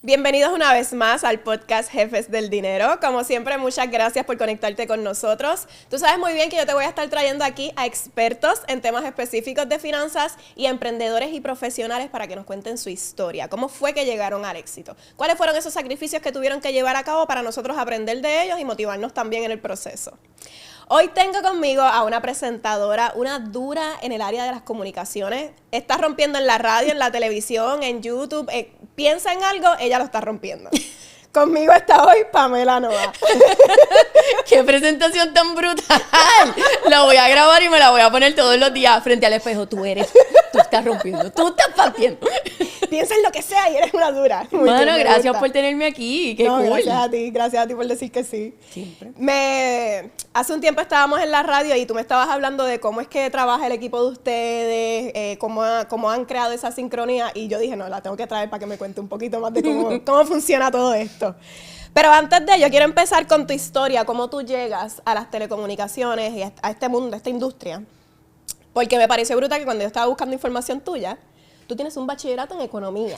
Bienvenidos una vez más al podcast Jefes del Dinero. Como siempre, muchas gracias por conectarte con nosotros. Tú sabes muy bien que yo te voy a estar trayendo aquí a expertos en temas específicos de finanzas y a emprendedores y profesionales para que nos cuenten su historia. ¿Cómo fue que llegaron al éxito? ¿Cuáles fueron esos sacrificios que tuvieron que llevar a cabo para nosotros aprender de ellos y motivarnos también en el proceso? Hoy tengo conmigo a una presentadora, una dura en el área de las comunicaciones. Está rompiendo en la radio, en la televisión, en YouTube. Piensa en algo, ella lo está rompiendo. Conmigo está hoy Pamela Noa. ¡Qué presentación tan brutal! La voy a grabar y me la voy a poner todos los días frente al espejo. Tú estás rompiendo, tú estás partiendo. Piensa en lo que sea y eres una dura. Bueno, gracias por tenerme aquí. Qué cool. Gracias a ti por decir que sí. Siempre. Hace un tiempo estábamos en la radio y tú me estabas hablando de cómo es que trabaja el equipo de ustedes, cómo han creado esa sincronía, y yo dije, no, la tengo que traer para que me cuente un poquito más de cómo funciona todo esto. Pero antes de ello, quiero empezar con tu historia, cómo tú llegas a las telecomunicaciones y a este mundo, a esta industria. Porque me pareció brutal que cuando yo estaba buscando información tuya, tú tienes un bachillerato en economía.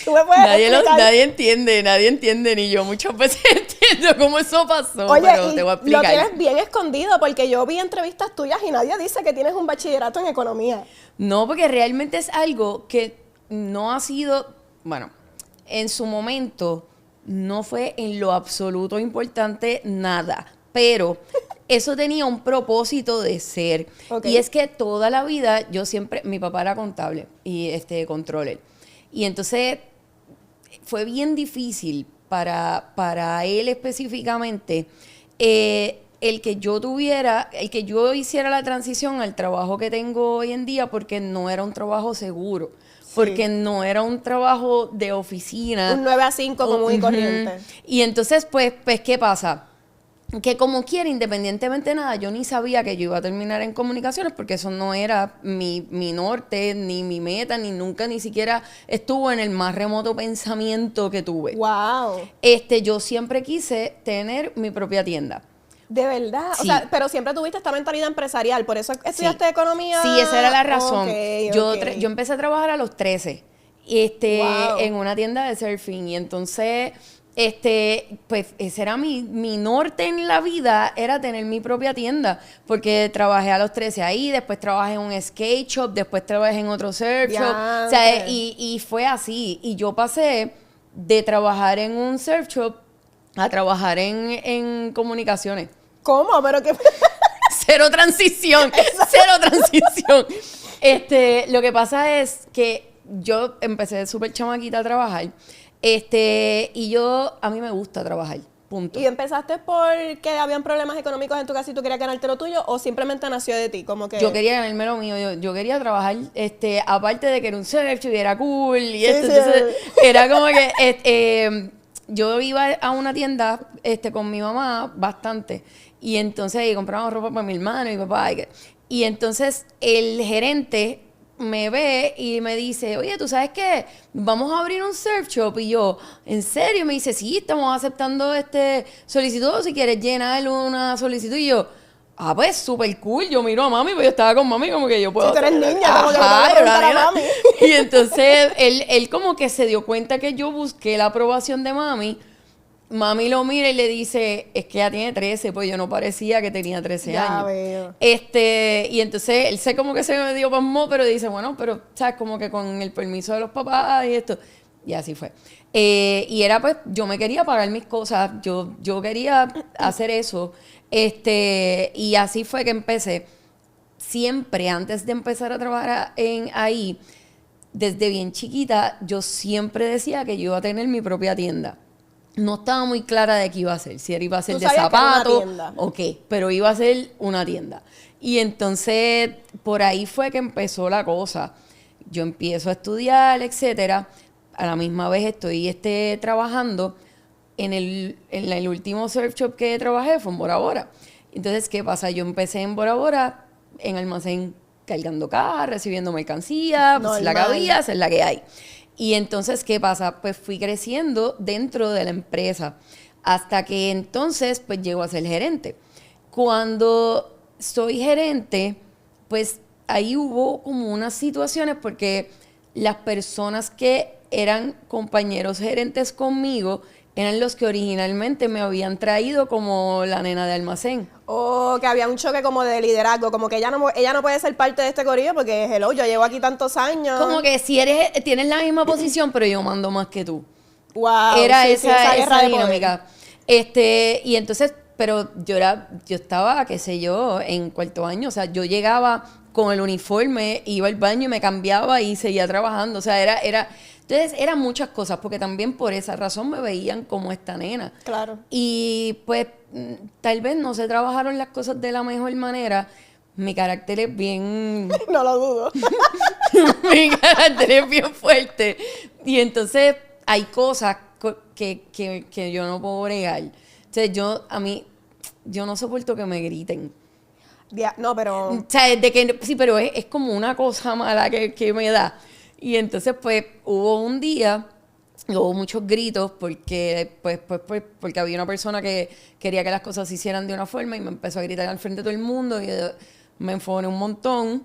¿Tú me puedes explicar? Nadie entiende, ni yo muchas veces entiendo cómo eso pasó. Oye, pero te voy a explicar. Lo tienes bien escondido, porque yo vi entrevistas tuyas y nadie dice que tienes un bachillerato en economía. No, porque realmente es algo que no ha sido, bueno, en su momento no fue en lo absoluto importante nada, pero eso tenía un propósito de ser. Okay. Y es que toda la vida mi papá era contable y controller. Y entonces fue bien difícil para él específicamente el que yo hiciera la transición al trabajo que tengo hoy en día, porque no era un trabajo seguro. Porque no era un trabajo de oficina. Un 9 a 5 común y corriente. Y entonces, pues, ¿qué pasa? Que como quiera, independientemente de nada, yo ni sabía que yo iba a terminar en comunicaciones, porque eso no era mi norte, ni mi meta, ni siquiera estuvo en el más remoto pensamiento que tuve. ¡Wow! Yo siempre quise tener mi propia tienda. ¿De verdad? Sí. O sea, pero siempre tuviste esta mentalidad empresarial, ¿por eso estudiaste economía? Sí, esa era la razón. Okay. Yo empecé a trabajar a los 13, wow, en una tienda de surfing, y entonces, pues, ese era mi norte en la vida, era tener mi propia tienda, porque trabajé a los 13 ahí, después trabajé en un skate shop, después trabajé en otro surf shop, o sea, y fue así, y yo pasé de trabajar en un surf shop a trabajar en comunicaciones. ¿Cómo? ¿Pero qué? Cero transición. Lo que pasa es que yo empecé súper chamaquita a trabajar. Y a mí me gusta trabajar. Punto. ¿Y empezaste porque habían problemas económicos en tu casa y tú querías ganarte lo tuyo, o simplemente nació de ti? Como que... Yo quería ganarme lo mío. Yo quería trabajar, aparte de que era un surf y era cool y sí, entonces era como que yo iba a una tienda con mi mamá bastante, y entonces ahí comprábamos ropa para mi hermano y mi papá. Y entonces el gerente me ve y me dice, oye, ¿tú sabes qué? Vamos a abrir un surf shop. Y yo, ¿en serio? Me dice, sí, estamos aceptando solicitud, si quieres llenar una solicitud. Y yo, pues súper cool. Yo miro a mami, pues yo estaba con mami, como que yo puedo. Si tú eres niña, como que le puedo preguntar a mami. Y entonces él como que se dio cuenta que yo busqué la aprobación de mami. Mami lo mira y le dice, es que ya tiene 13, pues yo no parecía que tenía 13 años. Ya veo. Y entonces él como que se me dio pasmo, pero dice, bueno, pero, ¿sabes? Como que con el permiso de los papás y esto. Y así fue. Y era pues, yo me quería pagar mis cosas, yo quería hacer eso. Y así fue que empecé. Siempre, antes de empezar a trabajar ahí, desde bien chiquita, yo siempre decía que yo iba a tener mi propia tienda. No estaba muy clara de qué iba a ser, si iba a ser de zapatos o qué, pero iba a ser una tienda. Y entonces, por ahí fue que empezó la cosa. Yo empiezo a estudiar, etcétera. A la misma vez estoy trabajando en el último surf shop que trabajé, fue en Bora Bora. Entonces, ¿qué pasa? Yo empecé en Bora Bora, en almacén, cargando cajas, recibiendo mercancía, pues la que había, es la que hay. Y entonces, ¿qué pasa? Pues fui creciendo dentro de la empresa hasta que entonces, pues, llego a ser gerente. Cuando soy gerente, pues, ahí hubo como unas situaciones porque las personas que eran compañeros gerentes conmigo, eran los que originalmente me habían traído como la nena de almacén. O que había un choque como de liderazgo, como que ella no puede ser parte de este corillo porque, hello, yo llevo aquí tantos años. Como que si tienes la misma posición, pero yo mando más que tú. Wow, Era sí, esa guerra de dinámica. Y entonces, pero yo estaba, qué sé yo, en cuarto año. O sea, yo llegaba con el uniforme, iba al baño y me cambiaba y seguía trabajando. O sea, entonces eran muchas cosas, porque también por esa razón me veían como esta nena. Claro. Y pues tal vez no se trabajaron las cosas de la mejor manera. Mi carácter es bien... No lo dudo. Mi carácter es bien fuerte. Y entonces hay cosas que yo no puedo bregar. O sea, yo no soporto que me griten. No, pero... O sea, sí, pero es como una cosa mala que me da. Y entonces, pues, hubo un día, hubo muchos gritos porque había una persona que quería que las cosas se hicieran de una forma y me empezó a gritar al frente de todo el mundo y me enfoné un montón.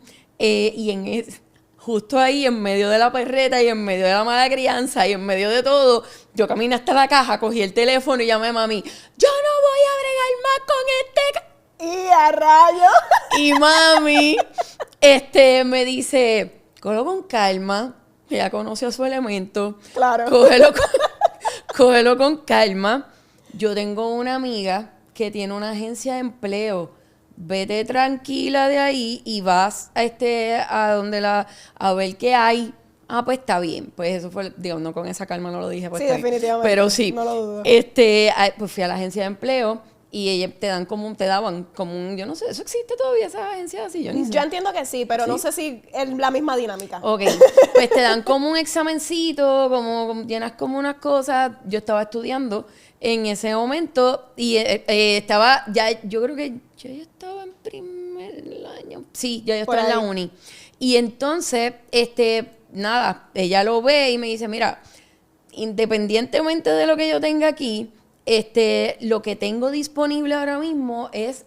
Justo ahí, en medio de la perreta y en medio de la mala crianza y en medio de todo, yo caminé hasta la caja, cogí el teléfono y llamé a mami. Yo no voy a bregar más con ¡Y a rayos! Y mami, me dice, cógelo con calma, ella conoció su elemento. Claro. Cógelo con calma. Yo tengo una amiga que tiene una agencia de empleo. Vete tranquila de ahí y vas a ver qué hay. Ah, pues está bien. Pues eso fue, digo, no con esa calma no lo dije. Pues Sí, está bien. definitivamente. Pero sí. No lo dudo. Pues fui a la agencia de empleo y ellos te daban como yo no sé, ¿eso existe todavía, esa agencia así? Yo ni sé. Yo entiendo que sí, pero no sé si es la misma dinámica. Ok, pues te dan como un examencito, como llenas como unas cosas. Yo estaba estudiando en ese momento y estaba, yo creo que yo ya estaba en primer año. Sí, ya yo estaba en la uni. Y entonces, nada, ella lo ve y me dice, mira, independientemente de lo que yo tenga aquí, lo que tengo disponible ahora mismo es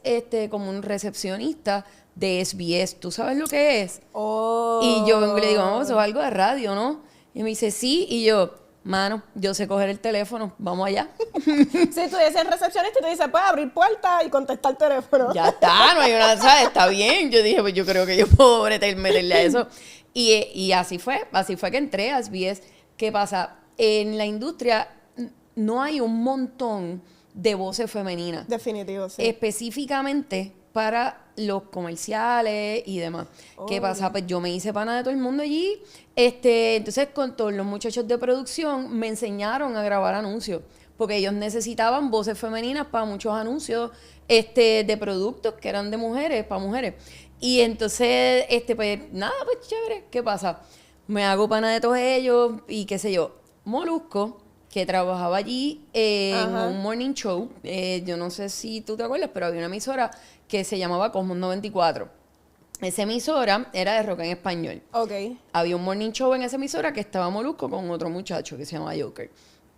como un recepcionista de SBS. ¿Tú sabes lo que es? Oh. Y yo vengo y le digo, vamos, eso es algo de radio, ¿no? Y me dice, sí. Y yo, mano, yo sé coger el teléfono, vamos allá. Si tú dices recepcionista y te dice, puedes abrir puertas y contestar el teléfono. Ya está, no hay una, ¿sabes? Está bien. Yo dije, pues yo creo que yo puedo meterle a eso. Y así fue que entré a SBS. ¿Qué pasa? En la industria no hay un montón de voces femeninas. Definitivo, sí. Específicamente para los comerciales y demás. ¿Qué pasa? Pues yo me hice pana de todo el mundo allí. Entonces, con todos los muchachos de producción, me enseñaron a grabar anuncios. Porque ellos necesitaban voces femeninas para muchos anuncios de productos que eran de mujeres, para mujeres. Y entonces, pues nada, pues chévere. ¿Qué pasa? Me hago pana de todos ellos y qué sé yo. Molusco, que trabajaba allí en un morning show. Yo no sé si tú te acuerdas, pero había una emisora que se llamaba Cosmos 94. Esa emisora era de rock en español. Ok. Había un morning show en esa emisora que estaba Molusco con otro muchacho que se llama Joker.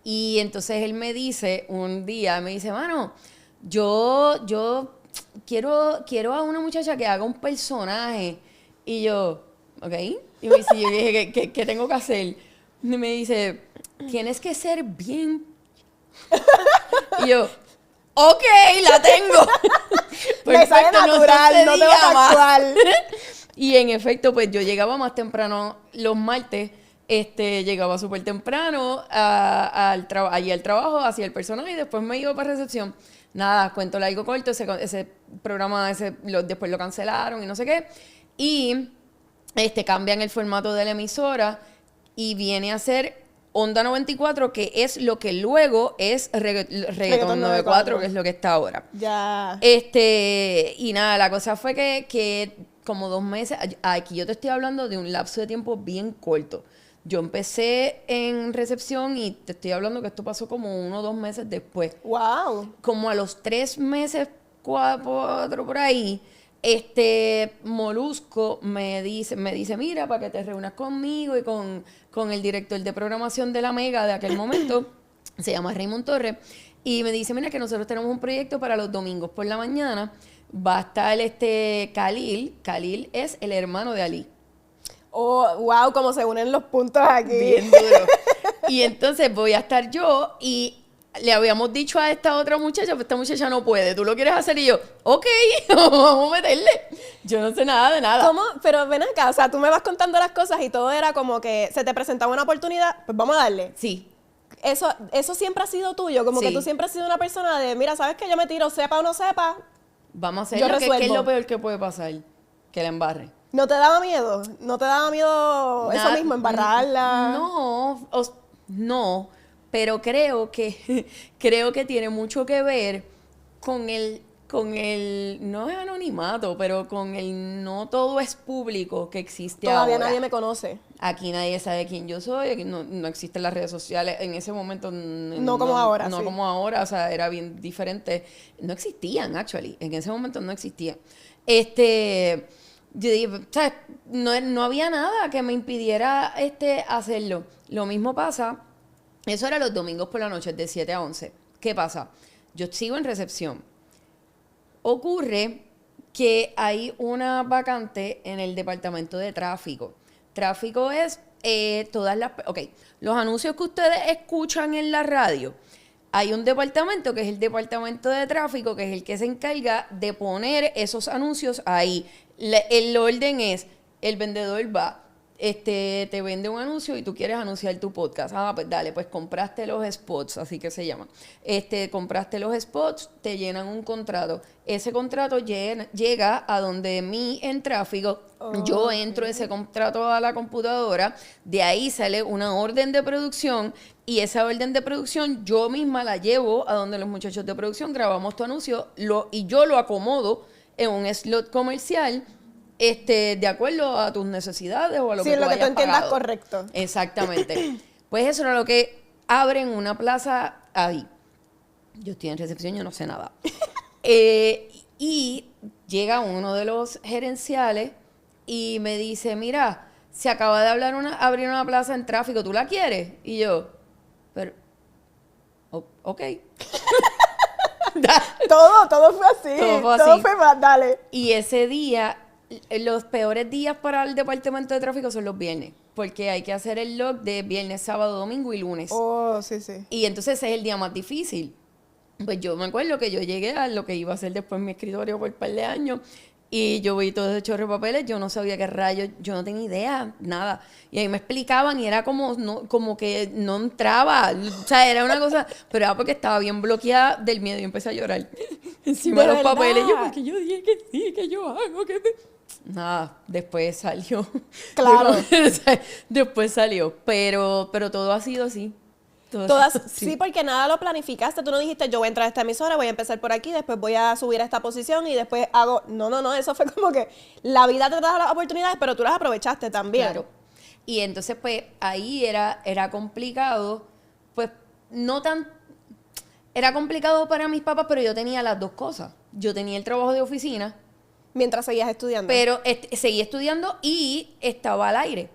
Y entonces él me dice, un día, mano, yo quiero a una muchacha que haga un personaje. Y yo, ok. Y me dice, yo dije, ¿qué tengo que hacer? Y me dice, tienes que ser bien... Y yo, ok, la tengo. Me sale natural, no tengo que actuar. Y en efecto, pues yo llegaba más temprano los martes. Llegaba súper temprano allí al trabajo, hacía el personaje y después me iba para recepción. Nada, cuento largo corto, ese programa después lo cancelaron y no sé qué. Y cambian el formato de la emisora y viene a ser Onda 94, que es lo que luego es Reggaeton 94, que es lo que está ahora. Ya. Y nada, la cosa fue que como 2 meses, aquí yo te estoy hablando de un lapso de tiempo bien corto. Yo empecé en recepción y te estoy hablando que esto pasó como 1 o 2 meses después. Wow. Como a los 3 meses, 4 por ahí, Molusco me dice, mira, para que te reúnas conmigo y con el director de programación de la Mega de aquel momento, se llama Raymond Torres, y me dice, mira, que nosotros tenemos un proyecto para los domingos por la mañana. Va a estar Khalil. Khalil es el hermano de Ali. Oh, wow, como se unen los puntos aquí. Bien duro. Y entonces voy a estar yo y le habíamos dicho a esta otra muchacha, pues esta muchacha no puede, ¿tú lo quieres hacer? Y yo, ok, vamos a meterle. Yo no sé nada de nada. ¿Cómo? Pero ven acá, o sea, tú me vas contando las cosas y todo era como que se te presentaba una oportunidad, pues vamos a darle. Sí. Eso siempre ha sido tuyo, como Sí. que tú siempre has sido una persona de, mira, ¿sabes qué? Yo me tiro, sepa o no sepa. Vamos a hacer Yo lo que es resuelvo. lo peor que puede pasar, que la embarre. ¿No te daba miedo? ¿No te daba miedo eso mismo, embarrarla? No, pero creo que tiene mucho que ver con el, no es anonimato, pero con el no todo es público que existe Todavía ahora. nadie me conoce. Aquí nadie sabe quién yo soy, aquí no existen las redes sociales. En ese momento No como ahora, No sí. como ahora, o sea, era bien diferente. No existían, actually. En ese momento no existían. Yo dije, ¿sabes? No había nada que me impidiera hacerlo. Lo mismo pasa, eso era los domingos por la noche, de 7 a 11. ¿Qué pasa? Yo sigo en recepción. Ocurre que hay una vacante en el departamento de tráfico. Tráfico es los anuncios que ustedes escuchan en la radio. Hay un departamento que es el departamento de tráfico, que es el que se encarga de poner esos anuncios ahí. El orden es, el vendedor va, te vende un anuncio y tú quieres anunciar tu podcast. Ah, pues dale, pues compraste los spots, así que se llaman. Compraste los spots, te llenan un contrato. Ese contrato llega a donde mí en tráfico. Yo entro ese contrato a la computadora, de ahí sale una orden de producción y esa orden de producción yo misma la llevo a donde los muchachos de producción grabamos tu anuncio y yo lo acomodo en un slot comercial de acuerdo a tus necesidades o a lo Sí, que tú lo que tú hayas entiendas pagado. correcto. Exactamente. Pues eso era lo que abren una plaza ahí. Yo estoy en recepción, yo no sé nada. Y llega uno de los gerenciales y me dice, mira, se acaba de abrir una plaza en tráfico, ¿tú la quieres? Y yo, pero, ok. Todo fue así. Todo fue Todo así. fue más, dale. Y ese día, los peores días para el departamento de tráfico son los viernes, porque hay que hacer el log de viernes, sábado, domingo y lunes. Oh, sí, sí. Y entonces ese es el día más difícil. Pues yo me acuerdo que yo llegué a lo que iba a ser después mi escritorio por un par de años y yo vi todo ese chorro de papeles, yo no sabía qué rayos, yo no tenía idea, nada. Y ahí me explicaban y era como que no entraba, o sea, era una cosa, pero era porque estaba bien bloqueada del miedo y empecé a llorar encima de ¿De los verdad? papeles. Yo, porque yo dije que sí, que yo hago, Nada, después salió. Claro. Después salió, pero todo ha sido así. Sí, porque nada lo planificaste. Tú no dijiste, yo voy a entrar a esta emisora, voy a empezar por aquí, después voy a subir a esta posición y después hago... No, eso fue como que la vida te da las oportunidades, pero tú las aprovechaste también. Claro. Y entonces, pues, ahí era complicado, pues, no tan... Era complicado para mis papás, pero yo tenía las dos cosas. Yo tenía el trabajo de oficina, Mientras seguías estudiando. pero seguí estudiando y estaba al aire,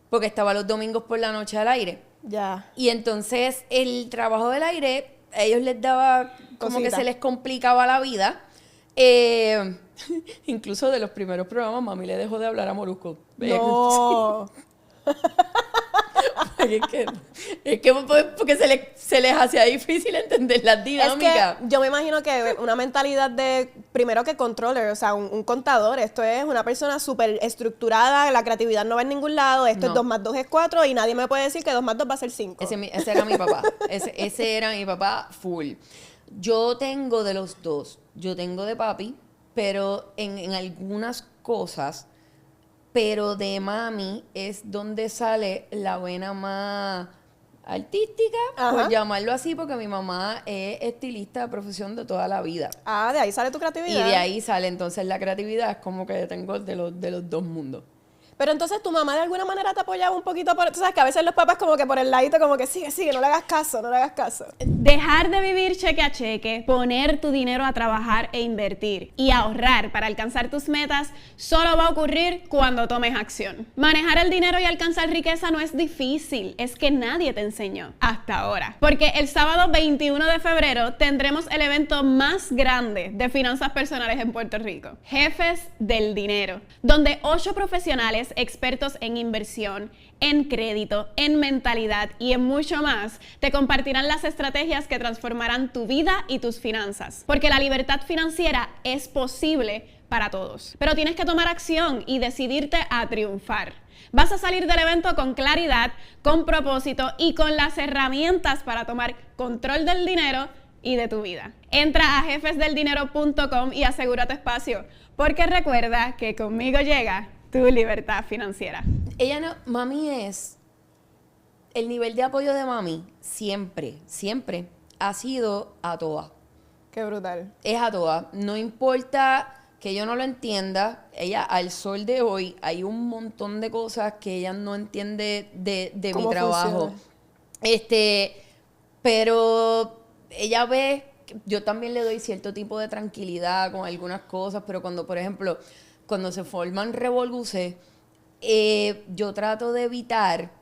porque estaba los domingos por la noche al aire. Ya. Y entonces el trabajo del aire, a ellos les daba como Cosita. que se les complicaba la vida. Incluso de los primeros programas, mami le dejó de hablar a Molusco. No. Es que porque se les hacía difícil entender las Es dinámicas. que yo me imagino que una mentalidad de, primero que controller, o sea, un contador, esto es una persona súper estructurada, la creatividad no va en ningún lado, esto es No. 2 más 2 es 4 y nadie me puede decir que 2 más 2 va a ser 5. Ese era mi papá. Ese era mi papá full. Yo tengo de los dos. Yo tengo de papi, pero en algunas cosas, pero de mami es donde sale la vena más artística, Ajá. por llamarlo así, porque mi mamá es estilista de profesión de toda la vida. Ah, de ahí sale tu Y creatividad. de ahí sale entonces la creatividad, es como que tengo de los dos mundos. Pero entonces tu mamá de alguna manera te apoyaba un poquito por... Tú sabes que a veces los papás como que por el ladito como que sigue, no le hagas caso, no le hagas caso. Dejar de vivir cheque a cheque, poner tu dinero a trabajar e invertir y ahorrar para alcanzar tus metas solo va a ocurrir cuando tomes acción. Manejar el dinero y alcanzar riqueza no es difícil, es que nadie te enseñó hasta ahora. Porque el sábado 21 de febrero tendremos el evento más grande de finanzas personales en Puerto Rico, Jefes del Dinero, donde 8 profesionales profesionales expertos en inversión, en crédito, en mentalidad y en mucho más te compartirán las estrategias que transformarán tu vida y tus finanzas. Porque la libertad financiera es posible para todos. Pero tienes que tomar acción y decidirte a triunfar. Vas a salir del evento con claridad, con propósito y con las herramientas para tomar control del dinero y de tu vida. Entra a jefesdeldinero.com y asegura tu espacio, porque recuerda que conmigo llega tu libertad financiera. Ella no, mami es, el nivel de apoyo de mami siempre ha sido a todas. Qué brutal. Es a todas. No importa que yo no lo entienda, ella al sol de hoy hay un montón de cosas que ella no entiende de mi trabajo. Funciona? Pero ella ve, yo también le doy cierto tipo de tranquilidad con algunas cosas, pero cuando, por ejemplo, cuando se forman revoluces, yo trato de evitar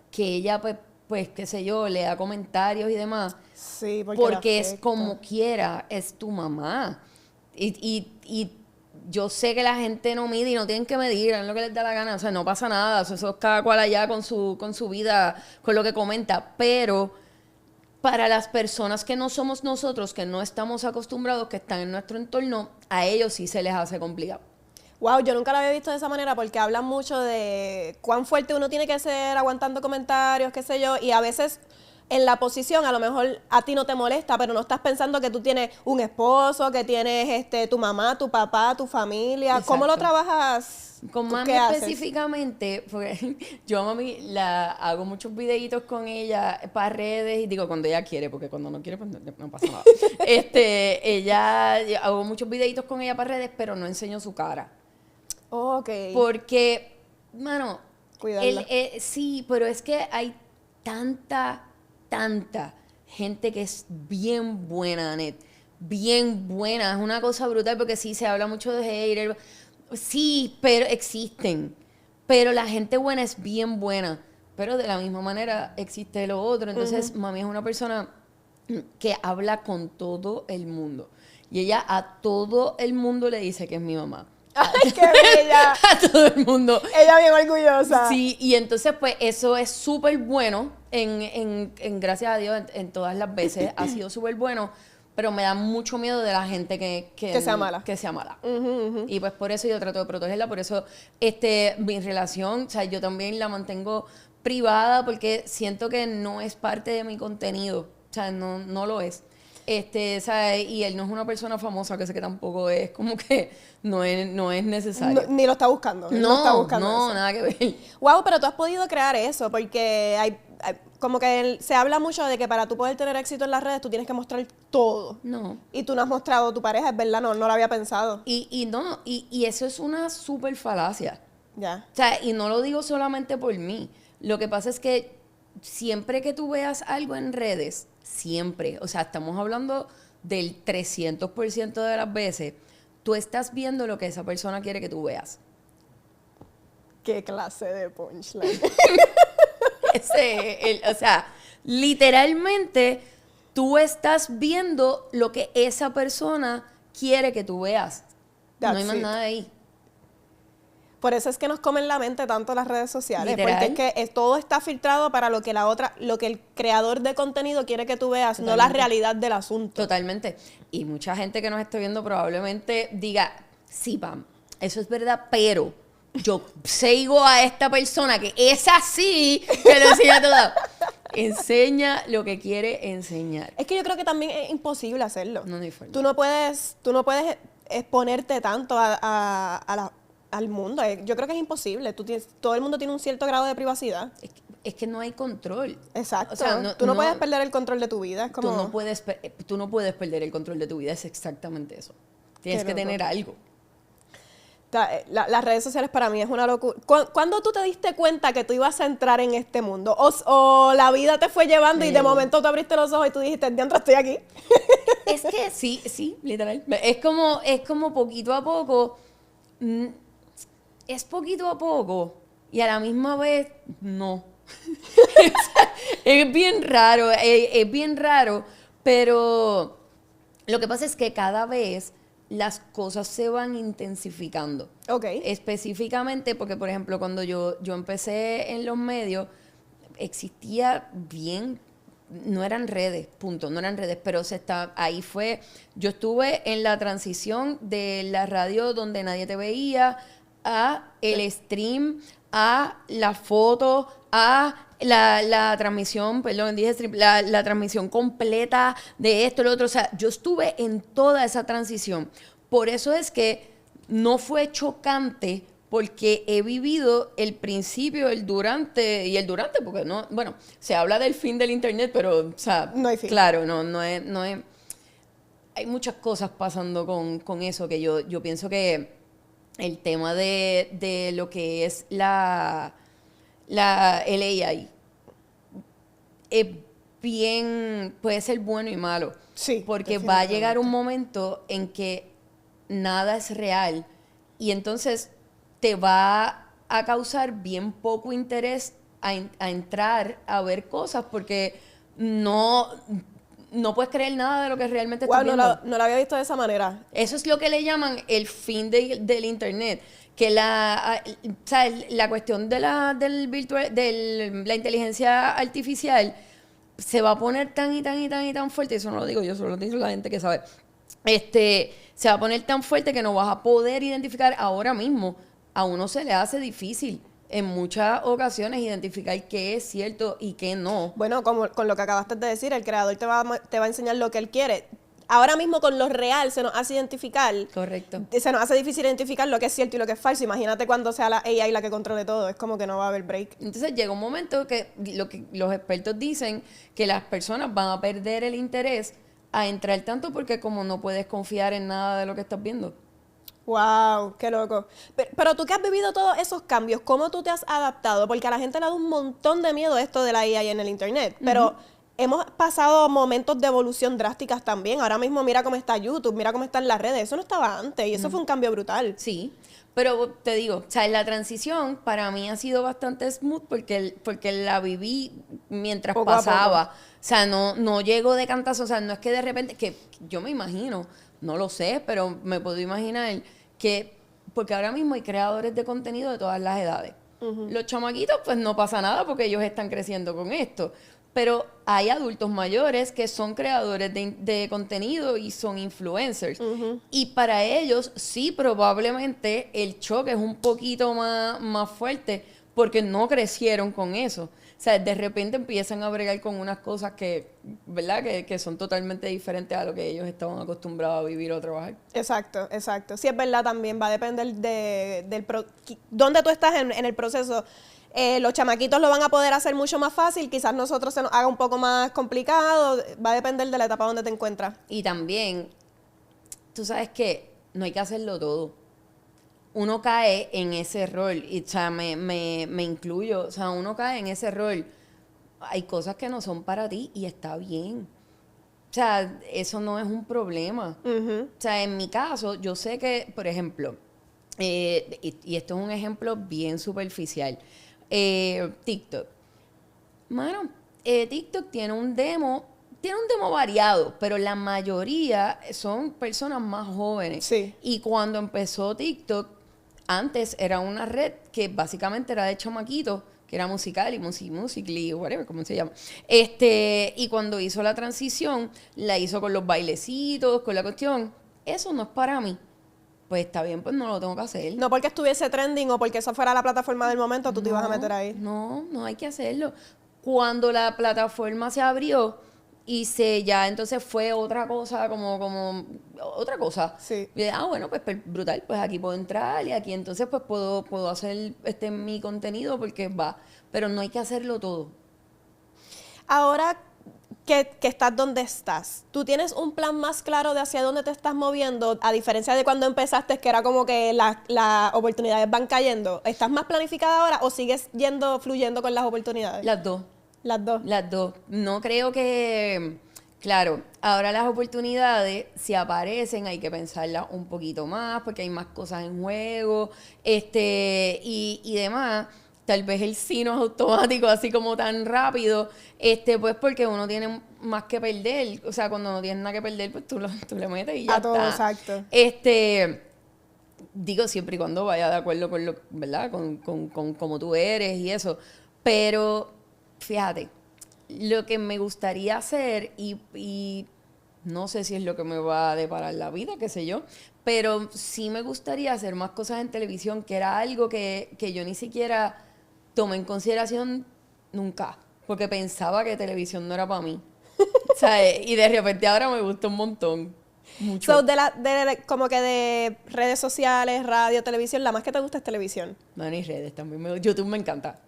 que ella, pues qué sé yo, lea comentarios y demás. Sí, porque es como quiera, es tu mamá. Y yo sé que la gente no mide y no tienen que medir, es lo que les da la gana, o sea, no pasa nada, eso es cada cual allá con su vida, con lo que comenta, pero para las personas que no somos nosotros, que no estamos acostumbrados, que están en nuestro entorno, a ellos sí se les hace complicado. Wow, yo nunca lo había visto de esa manera porque hablan mucho de cuán fuerte uno tiene que ser aguantando comentarios, qué sé yo, y a veces en la posición a lo mejor a ti no te molesta, pero no estás pensando que tú tienes un esposo, que tienes tu mamá, tu papá, tu familia. Exacto. ¿Cómo lo trabajas? Con mami específicamente, porque yo a mami hago muchos videitos con ella para redes, y digo cuando ella quiere, porque cuando no quiere pues no pasa nada. Yo hago muchos videitos con ella para redes, pero no enseño su cara. Oh, ok. Porque, mano, Cuidarla. sí, pero es que hay tanta gente que es bien buena, Anet. Bien buena. Es una cosa brutal porque sí, se habla mucho de haters. Sí, pero existen. Pero la gente buena es bien buena. Pero de la misma manera existe lo otro. Entonces, mami es una persona que habla con todo el mundo. Y ella a todo el mundo le dice que es mi mamá. ¡Ay, qué bella! A todo el mundo. Ella bien orgullosa. Sí, y entonces pues eso es súper bueno, gracias a Dios, en todas las veces ha sido súper bueno, pero me da mucho miedo de la gente que sea mala. Que sea mala. Y pues por eso yo trato de protegerla, por eso mi relación, o sea, yo también la mantengo privada porque siento que no es parte de mi contenido, o sea, no lo es. ¿Sabes? Y él no es una persona famosa, que sé que tampoco es, como que no es necesario. Ni lo está buscando. No está buscando eso. Nada que ver. Wow, pero tú has podido crear eso, porque hay como que se habla mucho de que para tú poder tener éxito en las redes, tú tienes que mostrar todo. No. Y tú no has mostrado tu pareja, es verdad, no lo había pensado. Y eso es una súper falacia. Ya. O sea, y no lo digo solamente por mí. Lo que pasa es que siempre que tú veas algo en redes, siempre, o sea, estamos hablando del 300% de las veces, tú estás viendo lo que esa persona quiere que tú veas. ¿Qué clase de punchline? O sea, literalmente tú estás viendo lo que esa persona quiere que tú veas. No hay más nada ahí. Por eso es que nos comen la mente tanto las redes sociales. Literal. Porque es que todo está filtrado para lo que lo que el creador de contenido quiere que tú veas, Totalmente. no la realidad del asunto. Totalmente. Y mucha gente que nos esté viendo probablemente diga, sí, Pam, eso es verdad, pero yo sigo a esta persona que es así, que lo enseña todo. Enseña lo que quiere enseñar. Es que yo creo que también es imposible hacerlo. No hay forma. Tú no puedes exponerte tanto al mundo. Yo creo que es imposible. Todo el mundo tiene un cierto grado de privacidad. Es que no hay control. Exacto. O sea, tú no puedes perder el control de tu vida. Es como... tú no puedes perder el control de tu vida. Es exactamente eso. Tienes que tener algo. Las redes sociales para mí es una locura. ¿Cuándo tú te diste cuenta que tú ibas a entrar en este mundo? ¿O la vida te fue llevando y de momento tú abriste los ojos y tú dijiste, diantre, estoy aquí? Es que sí, literal. Es como poquito a poco. Es poquito a poco y a la misma vez no. Es bien raro, pero lo que pasa es que cada vez las cosas se van intensificando. Ok. Específicamente porque, por ejemplo, cuando yo empecé en los medios, existía bien, no eran redes, punto, no eran redes, pero ahí fue, yo estuve en la transición de la radio donde nadie te veía, a el stream, a la foto, a la transmisión, perdón, dije stream, la transmisión completa de esto, lo otro. O sea, yo estuve en toda esa transición. Por eso es que no fue chocante, porque he vivido el principio, el durante, porque no, bueno, se habla del fin del internet, pero, o sea, no hay fin. Claro, no es, hay muchas cosas pasando con eso, que yo pienso que el tema de lo que es el AI es bien, puede ser bueno y malo. Sí, porque va a llegar un momento en que nada es real y entonces te va a causar bien poco interés a entrar a ver cosas porque no puedes creer nada de lo que realmente estás viendo. No lo había visto de esa manera. Eso es lo que le llaman el fin del internet. Que la cuestión de la inteligencia artificial se va a poner tan y tan y tan y tan fuerte, eso no lo digo yo, solo lo dice la gente que sabe. Se va a poner tan fuerte que no vas a poder identificar ahora mismo. A uno se le hace difícil en muchas ocasiones identificar qué es cierto y qué no. Bueno, como con lo que acabaste de decir, el creador te va a enseñar lo que él quiere. Ahora mismo con lo real se nos hace identificar. Correcto. Se nos hace difícil identificar lo que es cierto y lo que es falso. Imagínate cuando sea la AI la que controle todo. Es como que no va a haber break. Entonces llega un momento que los expertos dicen que las personas van a perder el interés a entrar tanto porque como no puedes confiar en nada de lo que estás viendo. Wow, qué loco. Pero tú que has vivido todos esos cambios, ¿cómo tú te has adaptado? Porque a la gente le da un montón de miedo esto de la AI en el internet. Pero hemos pasado momentos de evolución drásticas también. Ahora mismo mira cómo está YouTube, mira cómo están las redes. Eso no estaba antes y eso fue un cambio brutal. Sí, pero te digo, o sea, la transición para mí ha sido bastante smooth porque la viví mientras Poco a pasaba. poco. O sea, no llego de cantazo, o sea, no es que de repente, que yo me imagino, no lo sé, pero me puedo imaginar que, porque ahora mismo hay creadores de contenido de todas las edades. Los chamaquitos, pues no pasa nada porque ellos están creciendo con esto. Pero hay adultos mayores que son creadores de contenido y son influencers. Y para ellos, sí, probablemente el choque es un poquito más fuerte porque no crecieron con eso. O sea, de repente empiezan a bregar con unas cosas que, ¿verdad? Que son totalmente diferentes a lo que ellos estaban acostumbrados a vivir o trabajar. Exacto. Sí, es verdad también. Va a depender dónde tú estás en el proceso. Los chamaquitos lo van a poder hacer mucho más fácil, quizás nosotros se nos haga un poco más complicado, va a depender de la etapa donde te encuentras. Y también, tú sabes que no hay que hacerlo todo. Uno cae en ese rol, y o sea, me incluyo, o sea, uno cae en ese rol. Hay cosas que no son para ti y está bien. O sea, eso no es un problema. O sea, en mi caso, yo sé que, por ejemplo, y esto es un ejemplo bien superficial, TikTok. Mano, TikTok tiene un demo variado, pero la mayoría son personas más jóvenes. Sí. Y cuando empezó TikTok, antes era una red que básicamente era de chamaquitos, que era musical y Musical.ly, whatever, ¿cómo se llama? Y cuando hizo la transición, la hizo con los bailecitos, con la cuestión. Eso no es para mí. Pues está bien, pues no lo tengo que hacer. No porque estuviese trending o porque esa fuera la plataforma del momento, tú te ibas a meter ahí. No hay que hacerlo. Cuando la plataforma se abrió y ya entonces fue otra cosa, como otra cosa. Sí. Y bueno, pues brutal, pues aquí puedo entrar y aquí entonces pues puedo hacer mi contenido porque va. Pero no hay que hacerlo todo. Ahora que estás donde estás, ¿tú tienes un plan más claro de hacia dónde te estás moviendo? A diferencia de cuando empezaste, que era como que las oportunidades van cayendo. ¿Estás más planificada ahora o sigues fluyendo con las oportunidades? Las dos. Las dos. Las dos. No creo que... Claro, ahora las oportunidades, si aparecen, hay que pensarlas un poquito más porque hay más cosas en juego y demás. tal vez el sí no es automático, así como tan rápido, pues porque uno tiene más que perder. O sea, cuando no tienes nada que perder, pues tú le metes y ya A todo, está. exacto. Digo, siempre y cuando vaya de acuerdo con lo, ¿verdad? Con cómo tú eres y eso. Pero, fíjate, lo que me gustaría hacer, y no sé si es lo que me va a deparar la vida, qué sé yo, pero sí me gustaría hacer más cosas en televisión, que era algo que yo ni siquiera tomé en consideración nunca, porque pensaba que televisión no era para mí. O sea, y de repente ahora me gusta un montón. Mucho. So, como que de redes sociales, radio, televisión, la más que te gusta es televisión. No, ni redes también. YouTube me encanta.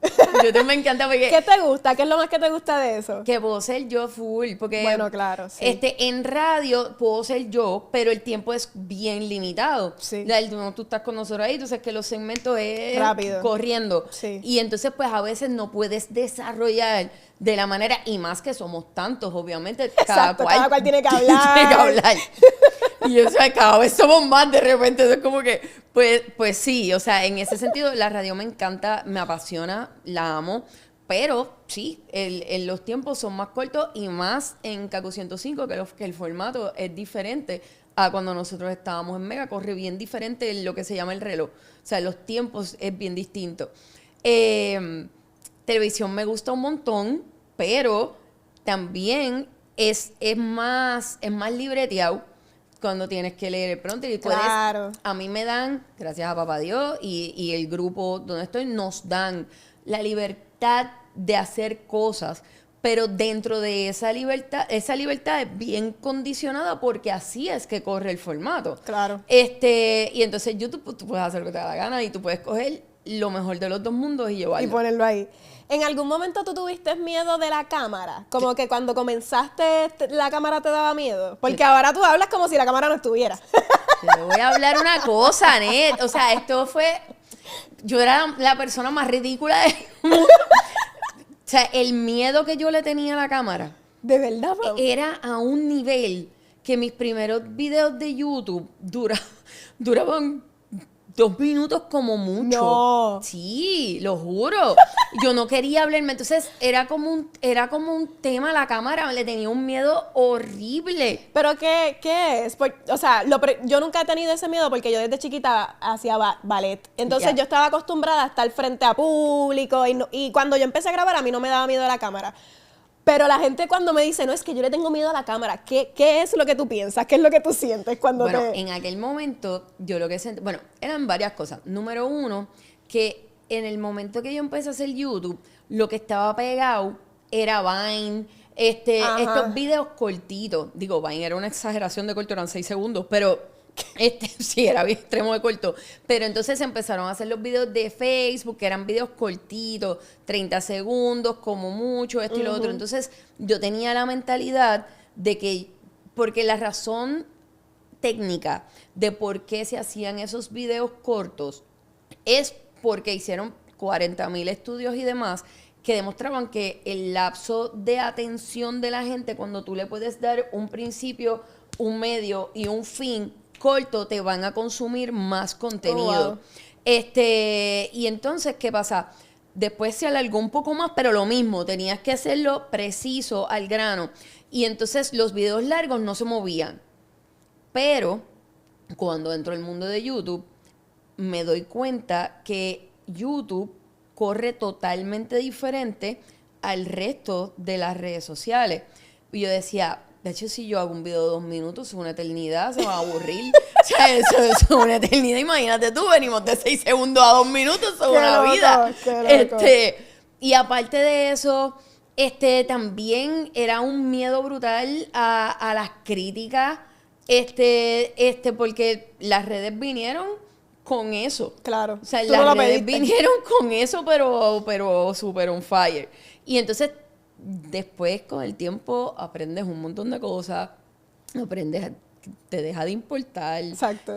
YouTube me encanta porque... ¿Qué te gusta? ¿Qué es lo más que te gusta de eso? Que puedo ser yo full, porque... Bueno, claro, sí. En radio puedo ser yo, pero el tiempo es bien limitado. Sí. Tú estás con nosotros ahí, entonces que los segmentos es rápido, corriendo. Sí. Y entonces pues a veces no puedes desarrollar de la manera, y más que somos tantos, obviamente, cada cual tiene que hablar. tiene que hablar. Y o sea, cada vez somos más de repente, es como que, pues sí, o sea, en ese sentido la radio me encanta, me apasiona, la amo, pero sí, los tiempos son más cortos y más en Kaku 105, que el formato es diferente a cuando nosotros estábamos en Mega, corre bien diferente en lo que se llama el reloj, o sea, los tiempos es bien distinto. Televisión me gusta un montón, pero también es más libreteado cuando tienes que leer el prompter y puedes, Claro. a mí me dan, gracias a Papá Dios y el grupo donde estoy, nos dan la libertad de hacer cosas, pero dentro de esa libertad es bien condicionada porque así es que corre el formato. Claro. Y entonces YouTube, tú puedes hacer lo que te da la gana y tú puedes coger lo mejor de los dos mundos y llevarlo. Y ponerlo ahí. ¿En algún momento tú tuviste miedo de la cámara? Como que cuando comenzaste la cámara te daba miedo. Porque ahora tú hablas como si la cámara no estuviera. Te voy a hablar una cosa, Net. O sea, esto fue... Yo era la persona más ridícula del mundo. O sea, el miedo que yo le tenía a la cámara ¿De verdad, Pau? era a un nivel que mis primeros videos de YouTube duraban 2 minutos como mucho. No. Sí, lo juro. Yo no quería hablarme. Entonces, era como un tema a la cámara. Le tenía un miedo horrible. ¿Pero qué es? O sea, yo nunca he tenido ese miedo porque yo desde chiquita hacía ballet. Entonces, Ya. yo estaba acostumbrada a estar frente a público y cuando yo empecé a grabar a mí no me daba miedo la cámara. Pero la gente cuando me dice, no, es que yo le tengo miedo a la cámara, ¿qué es lo que tú piensas? ¿Qué es lo que tú sientes cuando Bueno, en aquel momento yo lo que sentí, bueno, eran varias cosas. Número uno, que en el momento que yo empecé a hacer YouTube, lo que estaba pegado era Vine, Ajá. estos videos cortitos. Digo, Vine era una exageración de corto, eran 6 segundos, pero sí, era bien extremo de corto. Pero entonces empezaron a hacer los videos de Facebook, que eran videos cortitos, 30 segundos, como mucho, esto y lo otro. Entonces, yo tenía la mentalidad de que, porque la razón técnica de por qué se hacían esos videos cortos es porque hicieron 40,000 estudios y demás que demostraban que el lapso de atención de la gente, cuando tú le puedes dar un principio, un medio y un fin corto, te van a consumir más contenido. Oh, wow. Y entonces, ¿qué pasa? Después se alargó un poco más, pero lo mismo, tenías que hacerlo preciso, al grano. Y entonces los videos largos no se movían. Pero cuando entro al mundo de YouTube, me doy cuenta que YouTube corre totalmente diferente al resto de las redes sociales. Y yo decía, de hecho, si yo hago un video de 2 minutos, es una eternidad, se va a aburrir. O sea, eso es una eternidad. Imagínate tú, venimos de 6 segundos a 2 minutos, es una loco, vida. qué loco. Y aparte de eso, también era un miedo brutal a las críticas, porque las redes vinieron con eso. Claro. O sea, Tú no lo las redes pediste. vinieron con eso, pero super on fire. Y entonces, después, con el tiempo, aprendes un montón de cosas, te deja de importar. Exacto.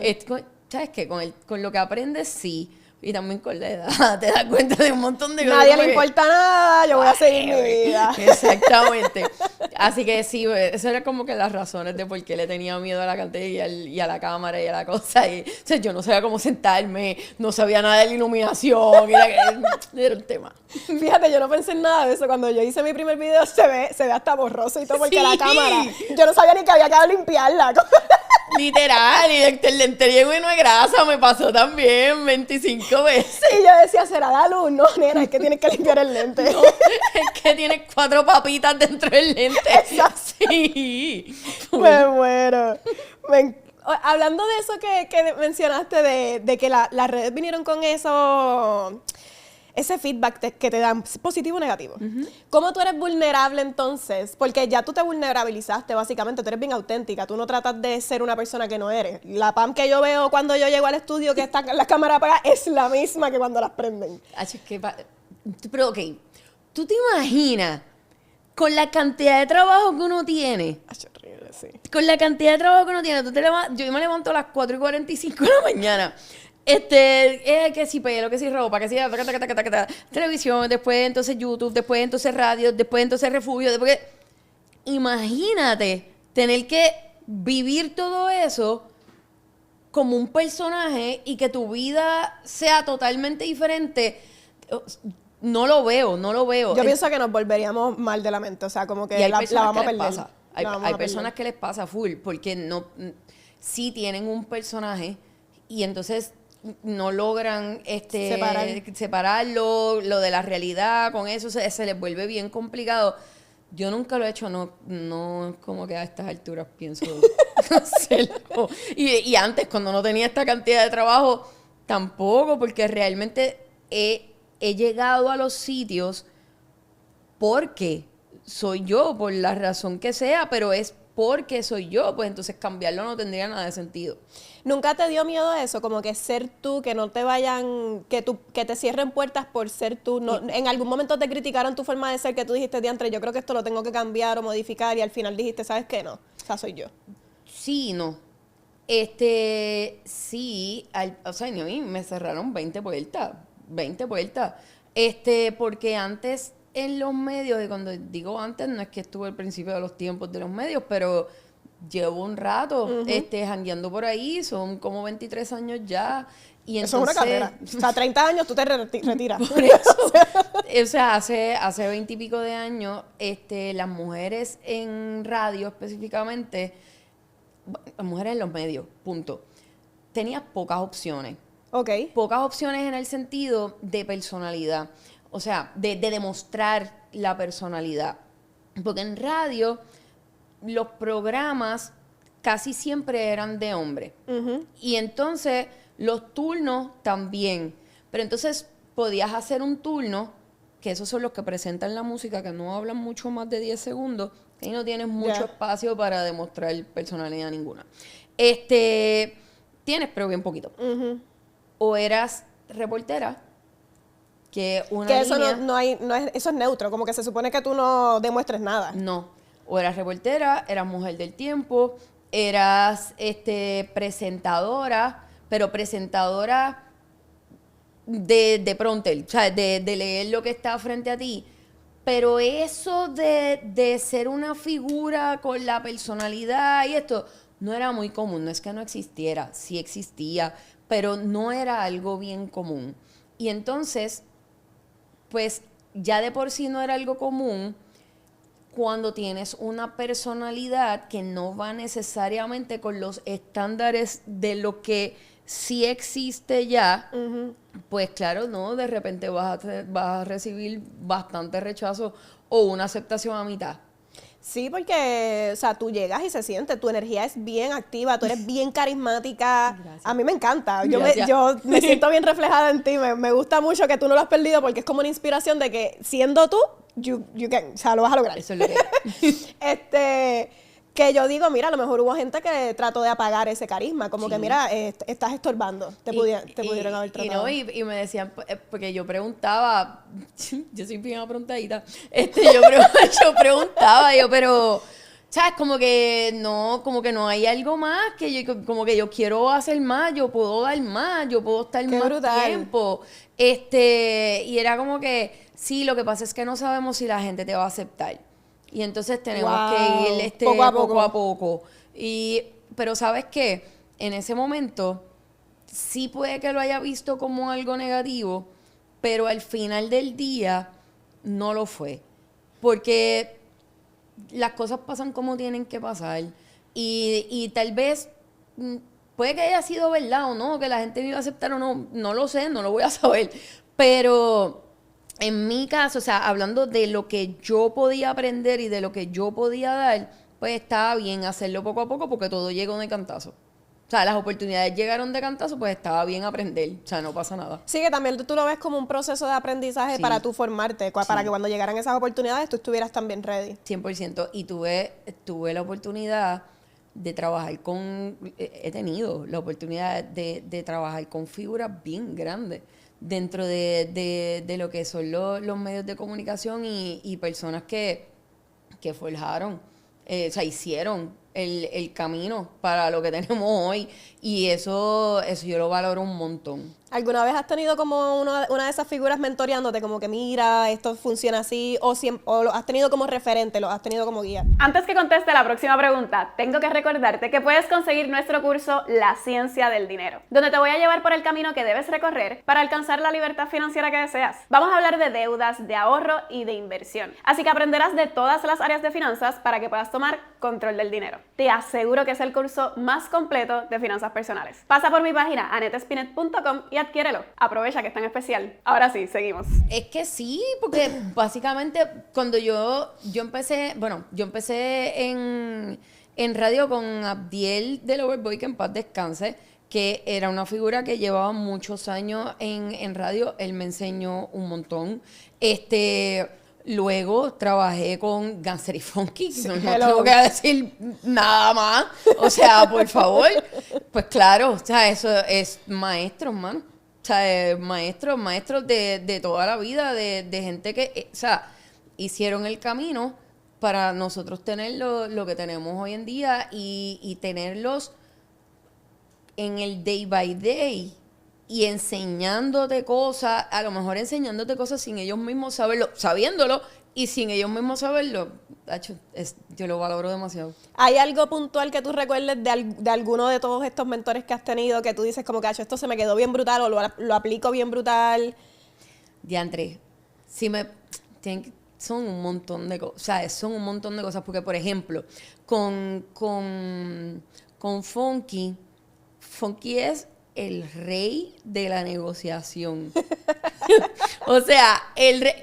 ¿Sabes qué? Con lo que aprendes, sí. Y también con la edad, te das cuenta de un montón de cosas. Nadie le importa nada, yo voy a seguir mi vida. Exactamente. Así que sí, esas eran como que las razones de por qué le tenía miedo a la cantidad y a la cámara y a la cosa. Y, o sea, yo no sabía cómo sentarme, no sabía nada de la iluminación, era un tema. Fíjate, yo no pensé en nada de eso. Cuando yo hice mi primer video se ve hasta borroso y todo porque Sí. la cámara, yo no sabía ni que había que limpiarla. Literal, y el lente lleno de grasa me pasó también 25 veces. Y yo decía, ¿será la luz? No, nena, es que tienes que limpiar el lente. No, es que tiene 4 papitas dentro del lente. Exacto. Sí. Me muero. Hablando de eso que mencionaste, de que las redes vinieron con eso, ese feedback que te dan, positivo o negativo. ¿Cómo tú eres vulnerable entonces? Porque ya tú te vulnerabilizaste, básicamente, tú eres bien auténtica, tú no tratas de ser una persona que no eres. La Pam que yo veo cuando yo llego al estudio, que están las cámaras apagadas, es la misma que cuando las prenden. Pero ok, ¿tú te imaginas con la cantidad de trabajo que uno tiene? Es horrible, sí. Con la cantidad de trabajo que uno tiene, yo me levanto a las 4:45 de la mañana. Que si pelo, que si ropa, que si televisión, después entonces YouTube, después entonces radio, después entonces refugio, después imagínate tener que vivir todo eso como un personaje y que tu vida sea totalmente diferente. No lo veo. Yo pienso que nos volveríamos mal de la mente, o sea, como que Y hay la personas vamos a que les perder. pasa. La vamos Hay a personas perder. que les pasa full, porque sí tienen un personaje y entonces no logran separarlo, lo de la realidad, con eso se les vuelve bien complicado. Yo nunca lo he hecho, no como que a estas alturas pienso hacerlo. Y antes, cuando no tenía esta cantidad de trabajo, tampoco, porque realmente he llegado a los sitios porque soy yo, por la razón que sea, pero es porque soy yo, pues entonces cambiarlo no tendría nada de sentido. ¿Nunca te dio miedo eso? Como que ser tú, que no te vayan, que te cierren puertas por ser tú. No, ¿en algún momento te criticaron tu forma de ser que tú dijiste, diantre, yo creo que esto lo tengo que cambiar o modificar y al final dijiste, ¿sabes qué? No, o sea, soy yo. Sí, no. Sí, o sea, ni a mí me cerraron 20 puertas, porque antes en los medios, y cuando digo antes, no es que estuve al principio de los tiempos de los medios, pero llevo un rato jangueando por ahí, son como 23 años ya. Y Eso es una carrera. O sea, 30 años tú te retiras. Por eso. O sea, hace 20 y pico de años, las mujeres en radio específicamente, las mujeres en los medios, punto. Tenías pocas opciones. Ok. Pocas opciones en el sentido de personalidad. O sea, de demostrar la personalidad. Porque en radio, los programas casi siempre eran de hombres. Y entonces, los turnos también. Pero entonces, podías hacer un turno, que esos son los que presentan la música, que no hablan mucho más de 10 segundos, y no tienes mucho espacio para demostrar personalidad ninguna. Tienes, pero bien poquito. O eras reportera, que una que eso línea, no es, eso es neutro, como que se supone que tú no demuestres nada. no. O eras reportera, eras mujer del tiempo, eras presentadora, pero presentadora de prompter, o sea, de leer lo que está frente a ti. Pero eso de ser una figura con la personalidad y esto, no era muy común. No es que no existiera, sí existía, pero no era algo bien común. Y entonces, pues ya de por sí no era algo común cuando tienes una personalidad que no va necesariamente con los estándares de lo que sí existe ya, pues claro, no, de repente vas a recibir bastante rechazo o una aceptación a mitad. Sí, porque, o sea, tú llegas y se siente, tu energía es bien activa, tú eres bien carismática. Gracias. A mí me encanta, Gracias. yo me siento bien reflejada en ti, me gusta mucho que tú no lo has perdido porque es como una inspiración de que siendo tú, you can, o sea, lo vas a lograr. Eso es lo que Que yo digo, mira, a lo mejor hubo gente que trató de apagar ese carisma, como que mira, estás estorbando, te pudieron haber tratado. Y me decían, porque yo preguntaba, yo soy bien aprontadita, yo preguntaba, pero ¿sabes? Como que no hay algo más, como que yo quiero hacer más, yo puedo dar más, yo puedo estar Qué más brutal. tiempo. Y era como que, sí, lo que pasa es que no sabemos si la gente te va a aceptar. Y entonces tenemos Wow. que ir Poco a poco. poco a poco. Pero ¿sabes qué? En ese momento, sí puede que lo haya visto como algo negativo, pero al final del día no lo fue. Porque las cosas pasan como tienen que pasar. Y tal vez puede que haya sido verdad o no, que la gente me iba a aceptar o no, no lo sé, no lo voy a saber. Pero en mi caso, o sea, hablando de lo que yo podía aprender y de lo que yo podía dar, pues estaba bien hacerlo poco a poco porque todo llegó de cantazo. O sea, las oportunidades llegaron de cantazo, pues estaba bien aprender. O sea, no pasa nada. Sí, que también tú lo ves como un proceso de aprendizaje Sí. para tú formarte, para Sí. que cuando llegaran esas oportunidades tú estuvieras también ready. 100%. Y tuve la oportunidad de trabajar he tenido la oportunidad de trabajar con figuras bien grandes dentro de lo que son los medios de comunicación y personas que forjaron, o sea, hicieron el camino para lo que tenemos hoy. Y eso yo lo valoro un montón. ¿Alguna vez has tenido como una de esas figuras mentoreándote, como que mira, esto funciona así, o lo has tenido como referente, lo has tenido como guía? Antes que conteste la próxima pregunta, tengo que recordarte que puedes conseguir nuestro curso La Ciencia del Dinero, donde te voy a llevar por el camino que debes recorrer para alcanzar la libertad financiera que deseas. Vamos a hablar de deudas, de ahorro y de inversión. Así que aprenderás de todas las áreas de finanzas para que puedas tomar control del dinero. Te aseguro que es el curso más completo de finanzas personales. Pasa por mi página anettespinet.com y adquiérelo. Aprovecha que está en especial. Ahora sí, seguimos. Es que sí, porque básicamente cuando yo empecé en radio con Abdiel del Overboy, que en paz descanse, que era una figura que llevaba muchos años en radio. Él me enseñó un montón. Luego trabajé con Gangster y Funky, no tengo que decir nada más. O sea, por favor. Pues claro, o sea, eso es maestros, mano. O sea, maestros de toda la vida, de gente que, o sea, hicieron el camino para nosotros tener lo que tenemos hoy en día y tenerlos en el day by day y enseñándote cosas, a lo mejor enseñándote cosas sin ellos mismos saberlo, sabiéndolo y sin ellos mismos saberlo. Yo lo valoro demasiado. ¿Hay algo puntual que tú recuerdes de alguno de todos estos mentores que has tenido que tú dices como que esto se me quedó bien brutal o lo aplico bien brutal? Diantre, son un montón de cosas, o sea, son un montón de cosas, porque por ejemplo, con Funky es el rey de la negociación. O sea,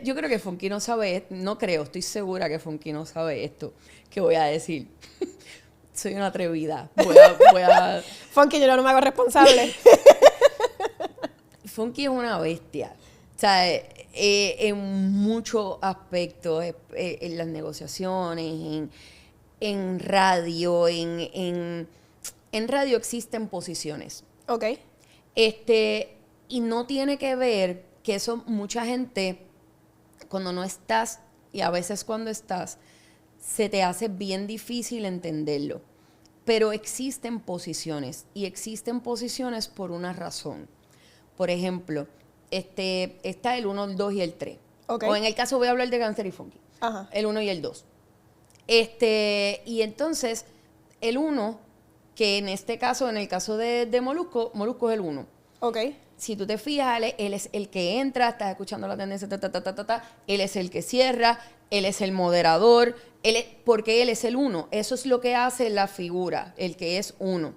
yo creo que Funky no sabe, estoy segura que Funky no sabe esto que voy a decir. Soy una atrevida. Voy a... Funky, yo no me hago responsable. Funky es una bestia. O sea, en muchos aspectos, en las negociaciones, en radio, en radio existen posiciones. Ok. Y no tiene que ver que eso mucha gente, cuando no estás, y a veces cuando estás, se te hace bien difícil entenderlo. Pero existen posiciones, y existen posiciones por una razón. Por ejemplo, está el 1, el 2 y el 3. Okay. O en el caso voy a hablar de Gangster y Funky. Ajá. El 1 y el 2. Y entonces, el 1, que en este caso, en el caso de Molusco es el 1. Ok. Si tú te fijas, él es el que entra, estás escuchando la tendencia, él es el que cierra, él es el moderador, porque él es el 1. Eso es lo que hace la figura, el que es 1.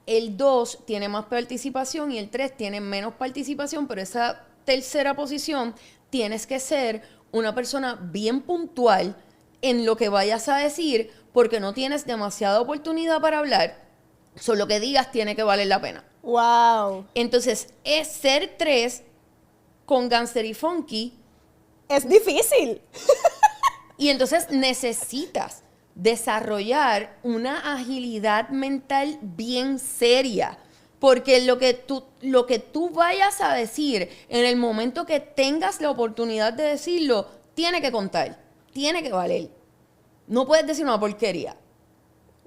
El 2 tiene más participación y el 3 tiene menos participación, pero esa tercera posición tienes que ser una persona bien puntual en lo que vayas a decir, porque no tienes demasiada oportunidad para hablar. Solo lo que digas tiene que valer la pena. Wow. Entonces, es ser 3 con Gangster y Funky. Es difícil. Y entonces necesitas desarrollar una agilidad mental bien seria. Porque lo que tú vayas a decir en el momento que tengas la oportunidad de decirlo, tiene que contar, tiene que valer. No puedes decir una porquería.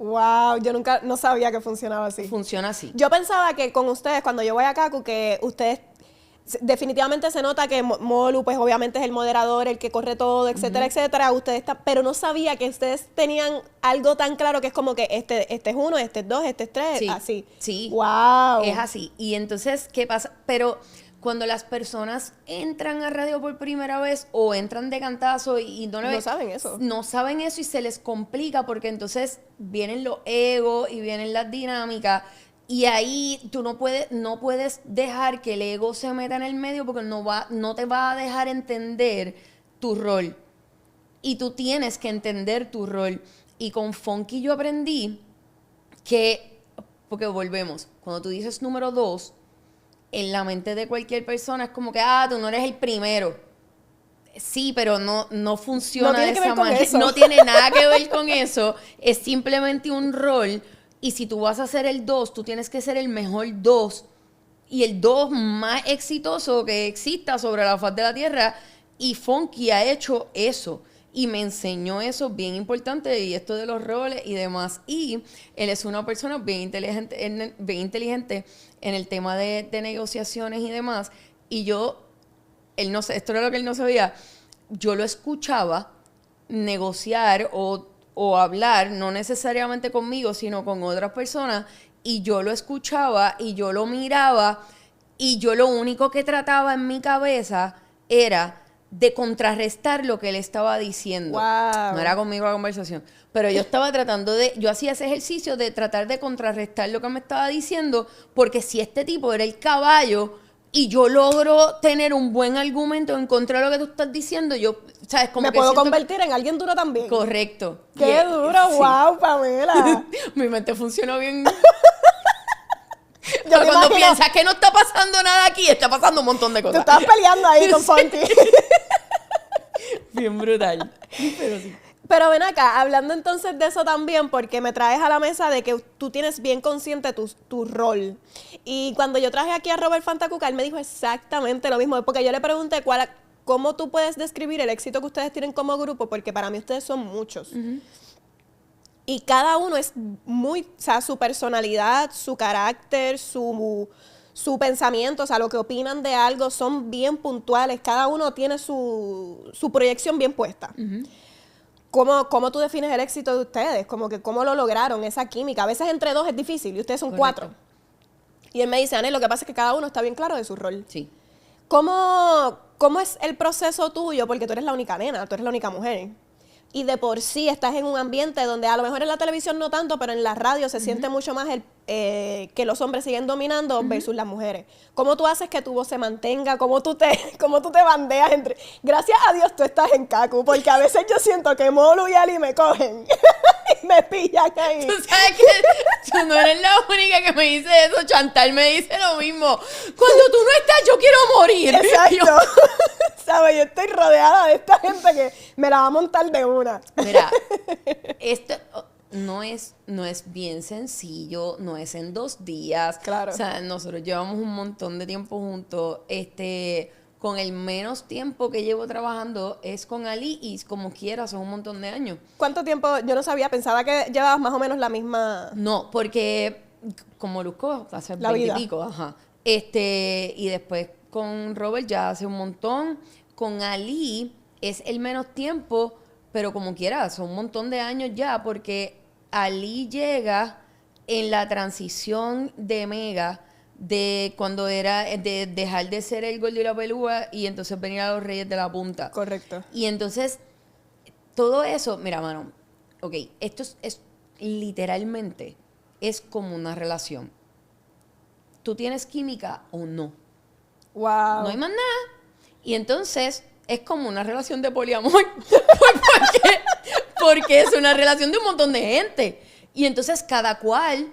Wow, yo no sabía que funcionaba así. Funciona así. Yo pensaba que con ustedes, cuando yo voy a Kaku, que ustedes definitivamente se nota que Molu, pues obviamente es el moderador, el que corre todo, etcétera, etcétera. Ustedes pero no sabía que ustedes tenían algo tan claro que es como que este es uno, este es dos, este es tres, Sí, así. sí. Wow. Es así. Y entonces, ¿qué pasa? Pero cuando las personas entran a radio por primera vez o entran de cantazo y no saben eso. No saben eso y se les complica porque entonces vienen los egos y vienen las dinámicas. Y ahí tú no puedes dejar que el ego se meta en el medio porque no te va a dejar entender tu rol. Y tú tienes que entender tu rol. Y con Funky yo aprendí que, porque volvemos, cuando tú dices número 2, en la mente de cualquier persona es como que, tú no eres el primero. Sí, pero no funciona de esa manera. No tiene nada que ver con eso. Es simplemente un rol. Y si tú vas a ser el 2, tú tienes que ser el mejor 2. Y el 2 más exitoso que exista sobre la faz de la tierra. Y Funky ha hecho eso. Y me enseñó eso bien importante. Y esto de los roles y demás. Y él es una persona bien inteligente en el tema de negociaciones y demás. Y él no sé, esto era lo que él no sabía. Yo lo escuchaba negociar o hablar, no necesariamente conmigo, sino con otras personas, y yo lo escuchaba y yo lo miraba, y yo lo único que trataba en mi cabeza era de contrarrestar lo que él estaba diciendo. Wow. No era conmigo la conversación, pero yo estaba yo hacía ese ejercicio de tratar de contrarrestar lo que me estaba diciendo, porque si este tipo era el caballo y yo logro tener un buen argumento en contra de lo que tú estás diciendo, ¿sabes? Como me que puedo convertir en alguien duro también. Correcto. ¡Qué duro! Sí. ¡Wow, Pamela! Mi mente funcionó bien. Yo Pero me cuando imagino- piensas que no está pasando nada aquí, está pasando un montón de Tú cosas. estabas peleando ahí con Funky. Bien brutal. Pero sí. Pero ven acá, hablando entonces de eso también, porque me traes a la mesa de que tú tienes bien consciente tu rol. Y cuando yo traje aquí a Robert Fantacuca, él me dijo exactamente lo mismo, porque yo le pregunté cómo tú puedes describir el éxito que ustedes tienen como grupo, porque para mí ustedes son muchos. Y cada uno es o sea, su personalidad, su carácter, su pensamiento, o sea, lo que opinan de algo son bien puntuales. Cada uno tiene su proyección bien puesta. ¿Cómo tú defines el éxito de ustedes? Como que cómo lo lograron, esa química. A veces entre dos es difícil y ustedes son Correcto. 4. Y él me dice, Anel, lo que pasa es que cada uno está bien claro de su rol. Sí. ¿Cómo es el proceso tuyo? Porque tú eres la única nena, tú eres la única mujer. Y de por sí estás en un ambiente donde a lo mejor en la televisión no tanto, pero en la radio se siente mucho más que los hombres siguen dominando versus las mujeres. ¿Cómo tú haces que tu voz se mantenga? ¿Cómo tú te bandeas entre...? Gracias a Dios tú estás en Kaku, porque a veces yo siento que Molu y Ali me cogen y me pillan ahí. Tú sabes que tú no eres la única que me dice eso. Chantal me dice lo mismo. Cuando tú no estás, yo quiero morir. Exacto. ¿Sabes? Yo estoy rodeada de esta gente que me la va a montar de una. Mira, esto no es bien sencillo, no es en 2 días. Claro. O sea, nosotros llevamos un montón de tiempo juntos. Con el menos tiempo que llevo trabajando es con Ali y como quiera son un montón de años. ¿Cuánto tiempo? Yo no sabía, pensaba que llevabas más o menos la misma... No, porque como Molusco hace La 20 vida. y pico, ajá. Y después con Robert ya hace un montón. Con Ali es el menos tiempo, pero como quiera, son un montón de años ya, porque Ali llega en la transición de Mega, de cuando era de dejar de ser el gordo y la pelúa y entonces venir a los Reyes de la Punta. Correcto. Y entonces, todo eso, mira, mano, ok, esto es literalmente, es como una relación. ¿Tú tienes química o no? Wow. No hay más nada. Y entonces, es como una relación de poliamor. ¿Por qué? Porque es una relación de un montón de gente. Y entonces, cada cual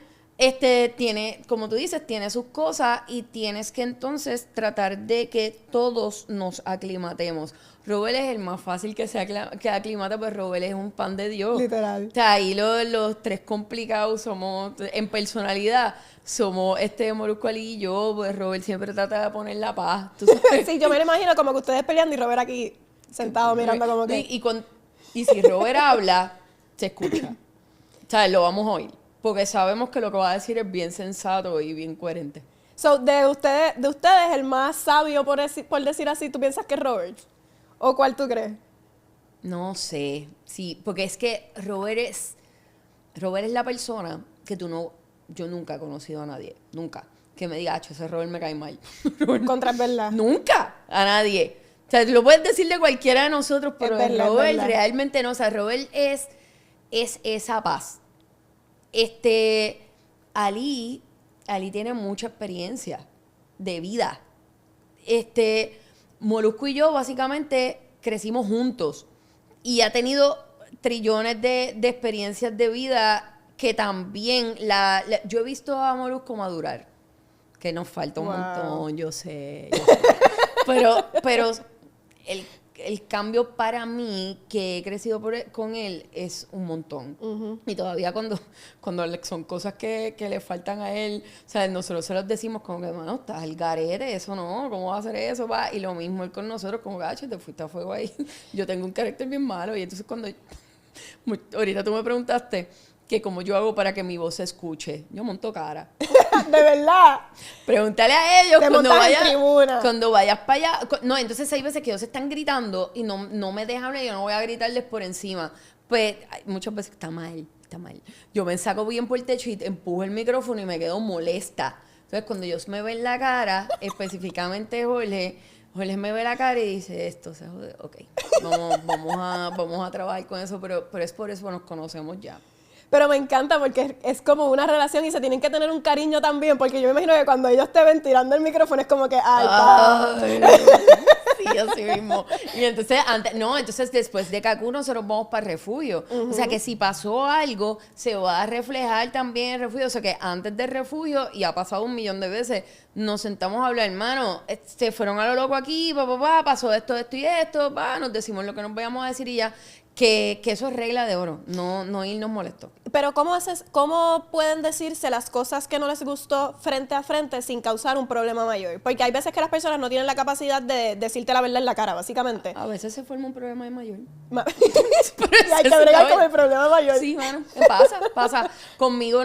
tiene, como tú dices, tiene sus cosas y tienes que entonces tratar de que todos nos aclimatemos. Robert es el más fácil que aclimata, pues Robert es un pan de Dios. Literal. O sea, ahí los 3 complicados somos, en personalidad, somos Molusco, Ali y yo, pues Robert siempre trata de poner la paz, ¿tú sabes? Sí, yo me lo imagino como que ustedes peleando y Robert aquí sentado mirando como que... Y si Robert habla, se escucha. ¿sabes? Lo vamos a oír. Porque sabemos que lo que va a decir es bien sensato y bien coherente. So, de ustedes, el más sabio, por decir así, ¿tú piensas que es Robert? ¿O cuál tú crees? No sé, sí, porque es que Robert es la persona que yo nunca he conocido a nadie, nunca, que me diga, ese Robert me cae mal. Contra es verdad. Nunca, a nadie. O sea, lo puedes decir de cualquiera de nosotros, pero Es verdad, Robert es verdad. realmente no. O sea, Robert es esa paz. Ali tiene mucha experiencia de vida. Molusco y yo básicamente crecimos juntos y ha tenido trillones de experiencias de vida que también yo he visto a Molusco madurar, que nos falta un Wow. montón, yo sé. Pero el cambio para mí que he crecido con él es un montón. Y todavía cuando son cosas que le faltan a él, o sea, nosotros se los decimos como que, mano, estás al garete, eso no, ¿cómo vas a hacer eso? Va? Y lo mismo él con nosotros, como que, te fuiste a fuego ahí. Yo tengo un carácter bien malo. Y entonces ahorita tú me preguntaste que cómo yo hago para que mi voz se escuche. Yo monto cara. De verdad. Pregúntale a ellos Te montas en tribuna. cuando vayas para allá. No, entonces hay veces que ellos están gritando y no me dejan hablar y yo no voy a gritarles por encima. Pues muchas veces está mal. Yo me saco bien por el techo y empujo el micrófono y me quedo molesta. Entonces cuando ellos me ven la cara, específicamente Jorge me ve la cara y dice, esto se jode, ok, vamos a trabajar con eso, pero es por eso nos conocemos ya. Pero me encanta porque es como una relación y se tienen que tener un cariño también, porque yo me imagino que cuando ellos te ven tirando el micrófono es como que, ay, sí, así mismo. Y entonces después de Cancún nosotros vamos para el refugio. O sea que si pasó algo, se va a reflejar también en el refugio. O sea que antes del refugio, y ha pasado 1,000,000 de veces, nos sentamos a hablar, hermano, se fueron a lo loco aquí, pasó esto y esto, nos decimos lo que nos vayamos a decir y ya. Que eso es regla de oro, no irnos molestos. Pero ¿cómo pueden decirse las cosas que no les gustó frente a frente sin causar un problema mayor? Porque hay veces que las personas no tienen la capacidad de decirte la verdad en la cara, básicamente. A veces se forma un problema de mayor. Y hay que bregar con el problema mayor. Sí, mano, pasa. Conmigo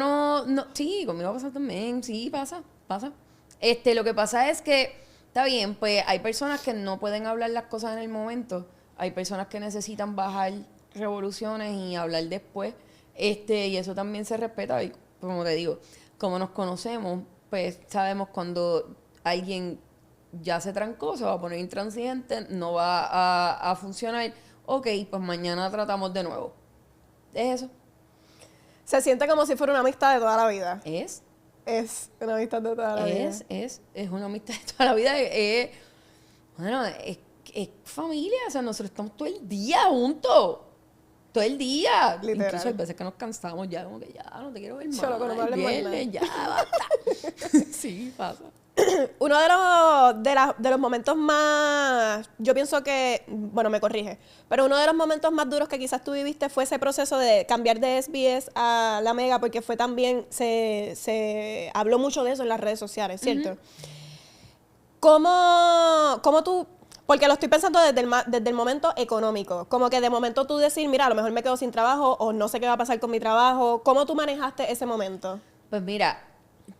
sí, conmigo pasa también, sí, pasa. Lo que pasa es que, está bien, pues hay personas que no pueden hablar las cosas en el momento. Hay personas que necesitan bajar revoluciones y hablar después, y eso también se respeta. Y como te digo, como nos conocemos, pues sabemos cuando alguien ya se trancó, se va a poner intransigente, no va a funcionar. Ok, pues mañana tratamos de nuevo. Es eso. Se siente como si fuera una amistad de toda la vida. Es una amistad de toda la vida. Es una amistad de toda la vida. Es familia, o sea, nosotros estamos todo el día juntos. Todo el día. Literal. Incluso hay veces que nos cansamos ya, como que ya, no te quiero ver más. Solo que no me hables más viernes, ya, basta. Sí, pasa. Uno de los momentos más, yo pienso que, bueno, me corrige, pero uno de los momentos más duros que quizás tú viviste fue ese proceso de cambiar de SBS a La Mega, porque fue también, se habló mucho de eso en las redes sociales, ¿cierto? ¿Cómo tú, porque lo estoy pensando desde el momento económico, como que de momento tú decir, mira, a lo mejor me quedo sin trabajo o no sé qué va a pasar con mi trabajo, ¿cómo tú manejaste ese momento? Pues mira,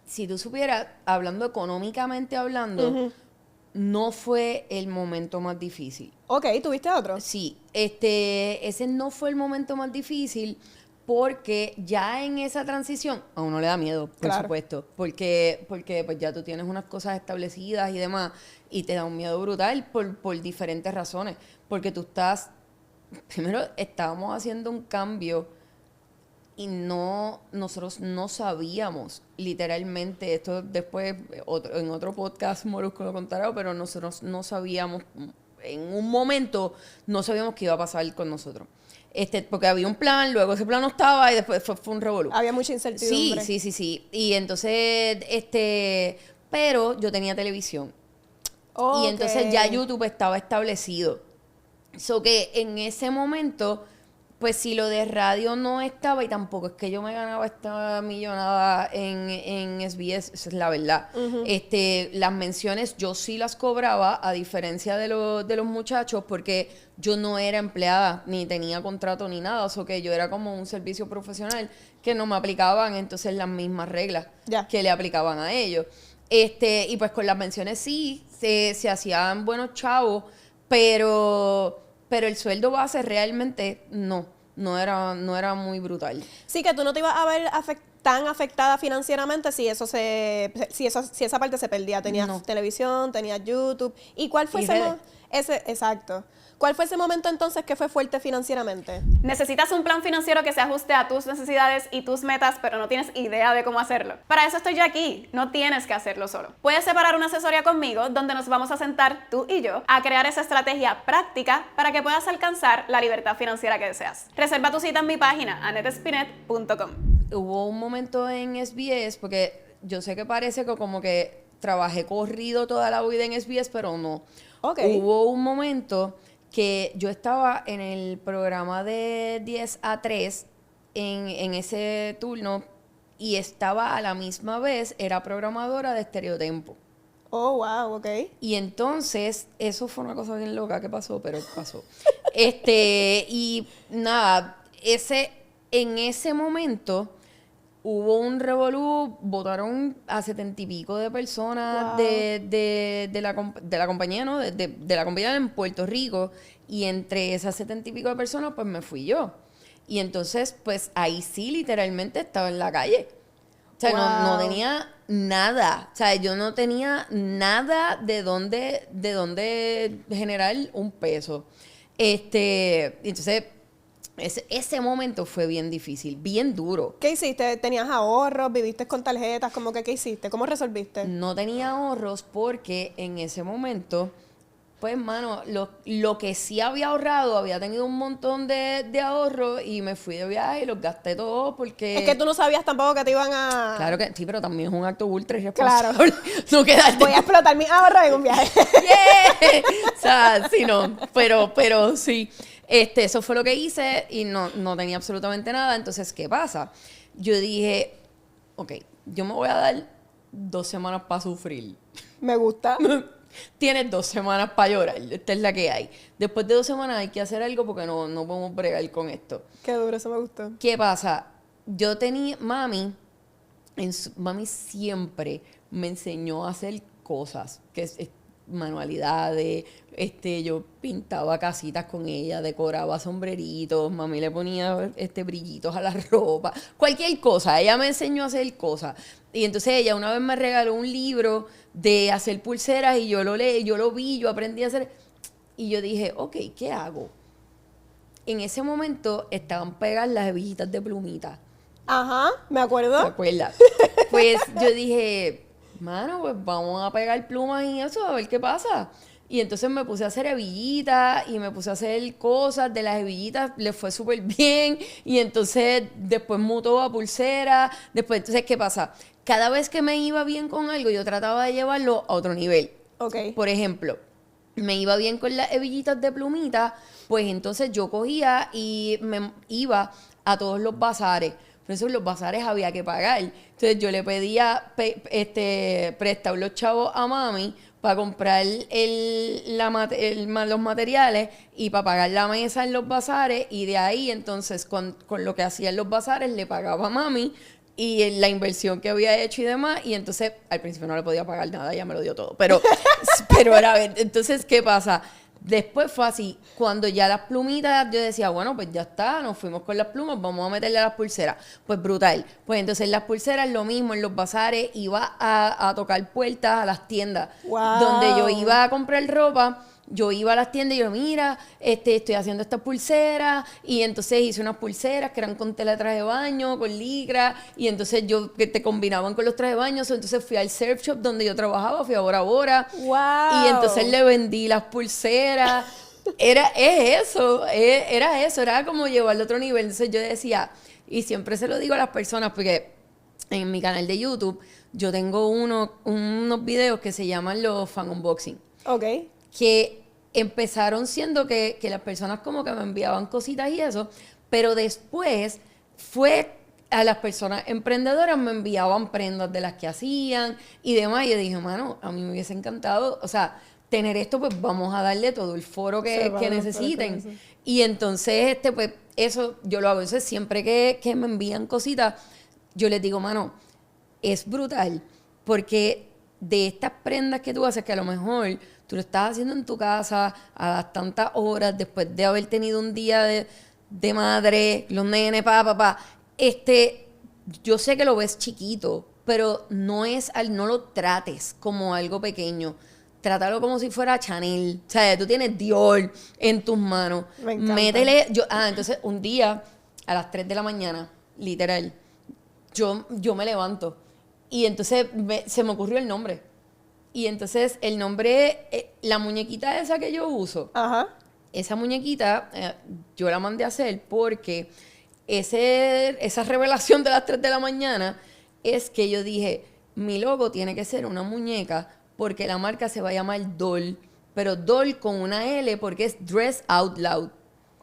si tú supieras, hablando económicamente hablando, no fue el momento más difícil. Ok, ¿tuviste otro? Sí, ese no fue el momento más difícil porque ya en esa transición a uno le da miedo, por supuesto, porque pues ya tú tienes unas cosas establecidas y demás y te da un miedo brutal por diferentes razones, porque primero estábamos haciendo un cambio y nosotros no sabíamos, literalmente, esto después en otro podcast Molusco lo contará, pero nosotros no sabíamos, en un momento no sabíamos qué iba a pasar con nosotros. Porque había un plan, luego ese plan no estaba y después fue un revolú. Había mucha incertidumbre. Sí. Y entonces, pero yo tenía televisión. Okay. Y entonces ya YouTube estaba establecido. So que en ese momento, Pues si lo de radio no estaba, y tampoco es que yo me ganaba esta millonada en SBS, esa es la verdad. Las menciones yo sí las cobraba, a diferencia de los muchachos, porque yo no era empleada, ni tenía contrato ni nada, o sea que yo era como un servicio profesional que no me aplicaban entonces las mismas reglas que le aplicaban a ellos. Y pues con las menciones sí, se hacían buenos chavos, pero el sueldo base realmente no era muy brutal. Sí, que tú no te ibas a ver tan afectada financieramente si esa parte se perdía. Tenías televisión, tenías YouTube. ¿Y cuál fue exacto? ¿Cuál fue ese momento entonces que fue fuerte financieramente? Necesitas un plan financiero que se ajuste a tus necesidades y tus metas, pero no tienes idea de cómo hacerlo. Para eso estoy yo aquí, no tienes que hacerlo solo. Puedes separar una asesoría conmigo donde nos vamos a sentar tú y yo a crear esa estrategia práctica para que puedas alcanzar la libertad financiera que deseas. Reserva tu cita en mi página, anettespinet.com. Hubo un momento en SBS, porque yo sé que parece que como que trabajé corrido toda la vida en SBS, pero no. Hubo un momento que yo estaba en el programa de 10 a 3 en ese turno y estaba a la misma vez, era programadora de Estereotempo. Oh, wow, ok. Y entonces, eso fue una cosa bien loca que pasó, pero pasó. Y nada, en ese momento hubo un revolú, votaron a 70 y pico de personas de la compañía, ¿no? De la compañía en Puerto Rico, y entre esas 70 y pico de personas, pues me fui yo. Y entonces, pues ahí sí, literalmente estaba en la calle. O sea, no tenía nada. O sea, yo no tenía nada de dónde generar un peso. Entonces, ese momento fue bien difícil, bien duro. ¿Qué hiciste? ¿Tenías ahorros? ¿Viviste con tarjetas? ¿Cómo que qué hiciste? ¿Cómo resolviste? No tenía ahorros porque en ese momento, pues, mano, lo que sí había ahorrado, había tenido un montón de ahorros y me fui de viaje y los gasté todos porque... Es que tú no sabías tampoco que te iban a... Claro que sí, pero también es un acto ultra irresponsable. Claro. No quedarte... Voy a explotar mis ahorros en un viaje. ¡Yeah! O sea, sí, no. Pero sí. Eso fue lo que hice y no tenía absolutamente nada. Entonces, ¿qué pasa? Yo dije, ok, yo me voy a dar 2 semanas para sufrir. Me gusta. Tienes 2 semanas para llorar. Esta es la que hay. Después de 2 semanas hay que hacer algo porque no podemos bregar con esto. Qué duro, eso me gustó. ¿Qué pasa? Yo tenía... Mami siempre me enseñó a hacer cosas, manualidades, yo pintaba casitas con ella, decoraba sombreritos, mami le ponía brillitos a la ropa, cualquier cosa, ella me enseñó a hacer cosas. Y entonces ella una vez me regaló un libro de hacer pulseras y yo lo leí, yo lo vi, yo aprendí a hacer, y yo dije, ok, ¿qué hago? En ese momento estaban pegadas las hebillitas de plumita. Ajá, me acuerdo. ¿Te acuerdas? Pues yo dije, mano, pues vamos a pegar plumas y eso, a ver qué pasa. Y entonces me puse a hacer hebillitas y me puse a hacer cosas de las hebillitas, le fue súper bien. Y entonces después mutó a pulsera. Después, entonces, ¿qué pasa? Cada vez que me iba bien con algo, yo trataba de llevarlo a otro nivel. Okay. Por ejemplo, me iba bien con las hebillitas de plumita, pues entonces yo cogía y me iba a todos los bazares. Por eso en los bazares había que pagar. Entonces yo le pedía prestar los chavos a mami para comprar los materiales y para pagar la mesa en los bazares, y de ahí entonces con lo que hacía en los bazares le pagaba a mami y la inversión que había hecho y demás, y entonces al principio no le podía pagar nada, ya me lo dio todo, pero era, entonces, ¿qué pasa? Después fue así, cuando ya las plumitas, yo decía, bueno, pues ya está, nos fuimos con las plumas, vamos a meterle a las pulseras. Pues brutal. Pues entonces las pulseras, lo mismo, en los bazares, iba a tocar puertas a las tiendas. Wow. Donde yo iba a comprar ropa, yo iba a las tiendas y yo, mira, estoy haciendo estas pulseras, y entonces hice unas pulseras que eran con tela de traje de baño, con licra, y entonces que te combinaban con los trajes de baño. Entonces fui al surf shop donde yo trabajaba, fui a Bora Bora, wow. Y entonces le vendí las pulseras. Era como llevarlo a otro nivel. Entonces yo decía, y siempre se lo digo a las personas, porque en mi canal de YouTube yo tengo unos videos que se llaman los fan unboxing. Ok. Que empezaron siendo que las personas como que me enviaban cositas y eso, Pero después fue a las personas emprendedoras, me enviaban prendas de las que hacían y demás. Y yo dije, mano, a mí me hubiese encantado, o sea, tener esto, pues vamos a darle todo el foro que necesiten. Y entonces, pues, eso yo lo hago. Entonces, siempre que me envían cositas, yo les digo, mano, es brutal, porque de estas prendas que tú haces, que a lo mejor tú lo estás haciendo en tu casa a las tantas horas, después de haber tenido un día de madre, los nenes, papá, yo sé que lo ves chiquito, pero no lo trates como algo pequeño. Trátalo como si fuera Chanel. O sea, tú tienes Dior en tus manos. Me encanta. Métele. Entonces, un día, a las 3 de la mañana, literal, yo me levanto. Y entonces se me ocurrió el nombre. Y entonces, el nombre, la muñequita esa que yo uso, Ajá. esa muñequita, yo la mandé a hacer porque esa revelación de las 3 de la mañana es que yo dije, mi logo tiene que ser una muñeca porque la marca se va a llamar Doll, pero Doll con una L porque es Dress Out Loud.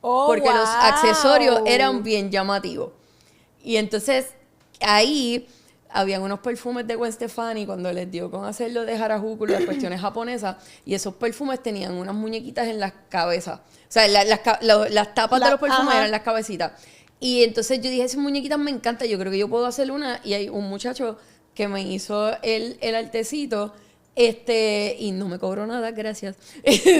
Oh, Porque wow. los accesorios eran bien llamativos. Y entonces ahí habían unos perfumes de Gwen Stefani cuando les dio con hacerlo de Harajuku, las cuestiones japonesas, y esos perfumes tenían unas muñequitas en las cabezas. O sea, las tapas de los perfumes eran las cabecitas. Y entonces yo dije, esas muñequitas me encantan, yo creo que yo puedo hacer una. Y hay un muchacho que me hizo el artecito, y no me cobró nada, gracias.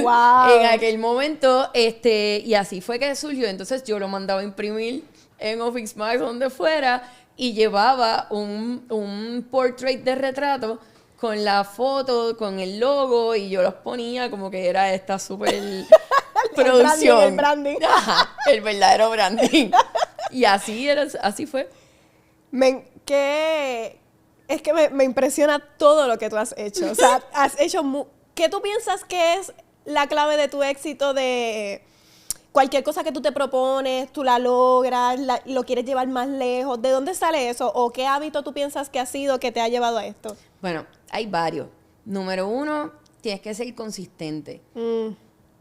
Wow. En aquel momento, y así fue que surgió. Entonces yo lo mandaba a imprimir en Office Max, donde fuera, y llevaba un portrait de retrato con la foto, con el logo, y yo los ponía como que era esta súper producción. El branding. Ajá, el verdadero branding. Y así fue. Es que me impresiona todo lo que tú has hecho. O sea, has hecho... ¿Qué tú piensas que es la clave de tu éxito de cualquier cosa que tú te propones, tú la logras, lo quieres llevar más lejos? ¿De dónde sale eso? ¿O qué hábito tú piensas que ha sido que te ha llevado a esto? Bueno, hay varios. Número 1, tienes que ser consistente.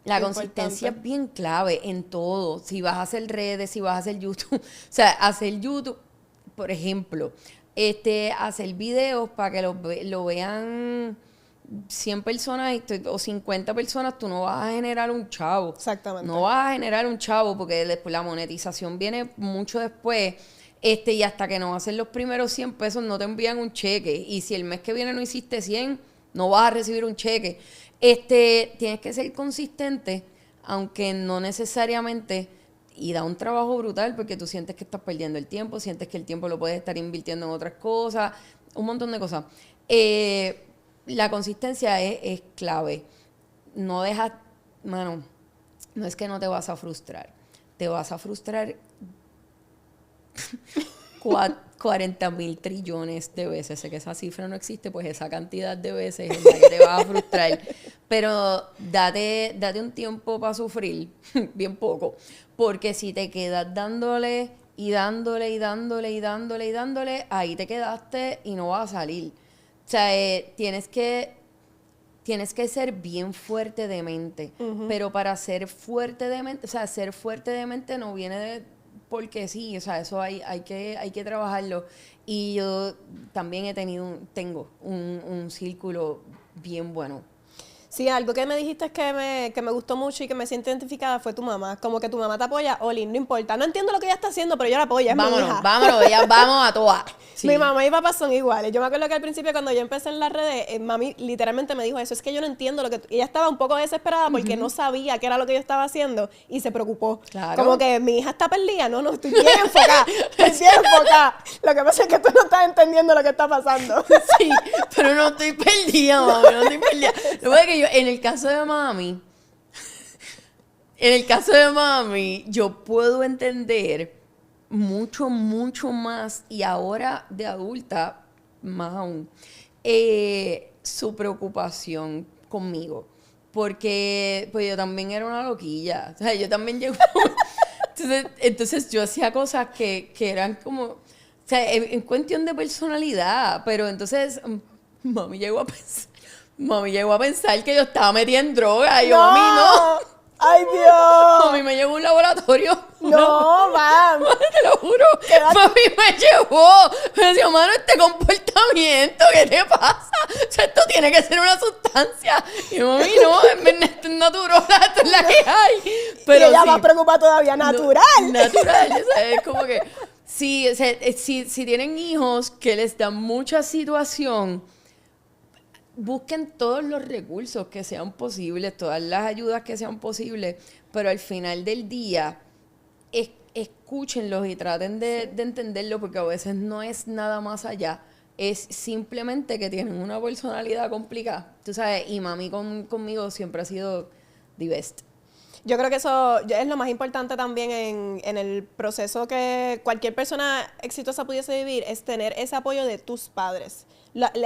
La consistencia es bien clave en todo. Si vas a hacer redes, si vas a hacer YouTube. O sea, hacer YouTube, por ejemplo, hacer videos para que lo vean 100 personas o 50 personas, tú no vas a generar un chavo. Exactamente. No vas a generar un chavo porque después la monetización viene mucho después. Y hasta que no hacen los primeros 100 pesos no te envían un cheque. Y si el mes que viene no hiciste 100, no vas a recibir un cheque. Tienes que ser consistente, aunque no necesariamente, y da un trabajo brutal porque tú sientes que estás perdiendo el tiempo, sientes que el tiempo lo puedes estar invirtiendo en otras cosas, un montón de cosas. La consistencia es clave. No dejas, mano, no es que no te vas a frustrar, te vas a frustrar 40,000 trillones de veces. Sé que esa cifra no existe, pues esa cantidad de veces es la que te vas a frustrar. Pero date un tiempo para sufrir, bien poco. Porque si te quedas dándole y dándole y dándole y dándole y dándole, ahí te quedaste y no vas a salir. O sea, tienes que ser bien fuerte de mente. Pero para ser fuerte de mente, o sea, ser fuerte de mente no viene porque sí, o sea, eso hay que trabajarlo. Y yo también tengo un círculo bien bueno. Sí, algo que me dijiste es que me gustó mucho y que me siento identificada fue tu mamá. Como que tu mamá te apoya, Oli, no importa. No entiendo lo que ella está haciendo, pero yo la apoyo, es mi hija. Vámonos, ya vamos a todas. Sí. Mi mamá y mi papá son iguales. Yo me acuerdo que al principio cuando yo empecé en las redes, mami literalmente me dijo eso, es que yo no entiendo lo que... Ella estaba un poco desesperada porque no sabía qué era lo que yo estaba haciendo y se preocupó. Claro. Como que mi hija está perdida. No, estoy bien enfocada. Estoy bien enfocada. Lo que pasa es que tú no estás entendiendo lo que está pasando. Sí, pero no estoy perdida, mami, no estoy perdida. Lo que pasa es que yo, en el caso de mami, yo puedo entender mucho, mucho más, y ahora de adulta, más aún, su preocupación conmigo. Porque pues yo también era una loquilla. O sea, yo también llego... entonces yo hacía cosas que eran como... O sea, en cuestión de personalidad. Pero entonces mami llegó a pensar que yo estaba metida en droga. Y yo, mami, no. ¡Ay, Dios! Mami me llevó a un laboratorio. No, mam. Te lo juro. Mami me llevó. Me decía, mano, este comportamiento, ¿qué te pasa? O sea, esto tiene que ser una sustancia. Y mami, no, esto es natural, esto es la que hay. Pero y ella sí, más preocupada todavía, natural. No, natural, o sea, es como que... Sí, o sea, si tienen hijos que les dan mucha situación, busquen todos los recursos que sean posibles, todas las ayudas que sean posibles, pero al final del día, escúchenlos y traten de entenderlo, porque a veces no es nada más allá, es simplemente que tienen una personalidad complicada, tú sabes, y mami conmigo siempre ha sido the best. Yo creo que eso es lo más importante también en el proceso que cualquier persona exitosa pudiese vivir, es tener ese apoyo de tus padres.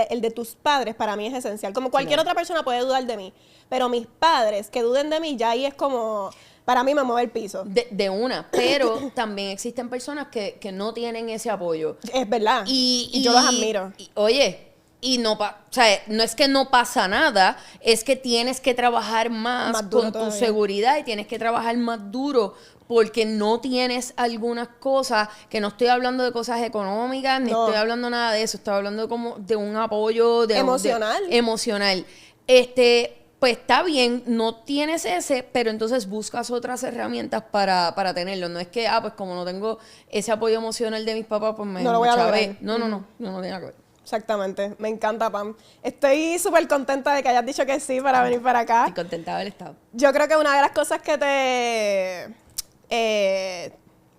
El de tus padres para mí es esencial. Como cualquier otra persona puede dudar de mí, pero mis padres que duden de mí, ya ahí es como, para mí me mueve el piso. De una, pero también existen personas que no tienen ese apoyo. Es verdad. Y yo los admiro. Oye, y o sea, no es que no pasa nada, es que tienes que trabajar más con tu seguridad y tienes que trabajar más duro porque no tienes algunas cosas, que no estoy hablando de cosas económicas, ni estoy hablando nada de eso, estoy hablando como de un apoyo emocional. Emocional. Pues está bien, no tienes ese, pero entonces buscas otras herramientas para tenerlo. No es que, pues como no tengo ese apoyo emocional de mis papás, pues me no lo voy a lograr. No tiene nada que ver. Exactamente, me encanta, Pam. Estoy súper contenta de que hayas dicho que sí para venir para acá. Estoy contenta de haber estado. Yo creo que una de las cosas que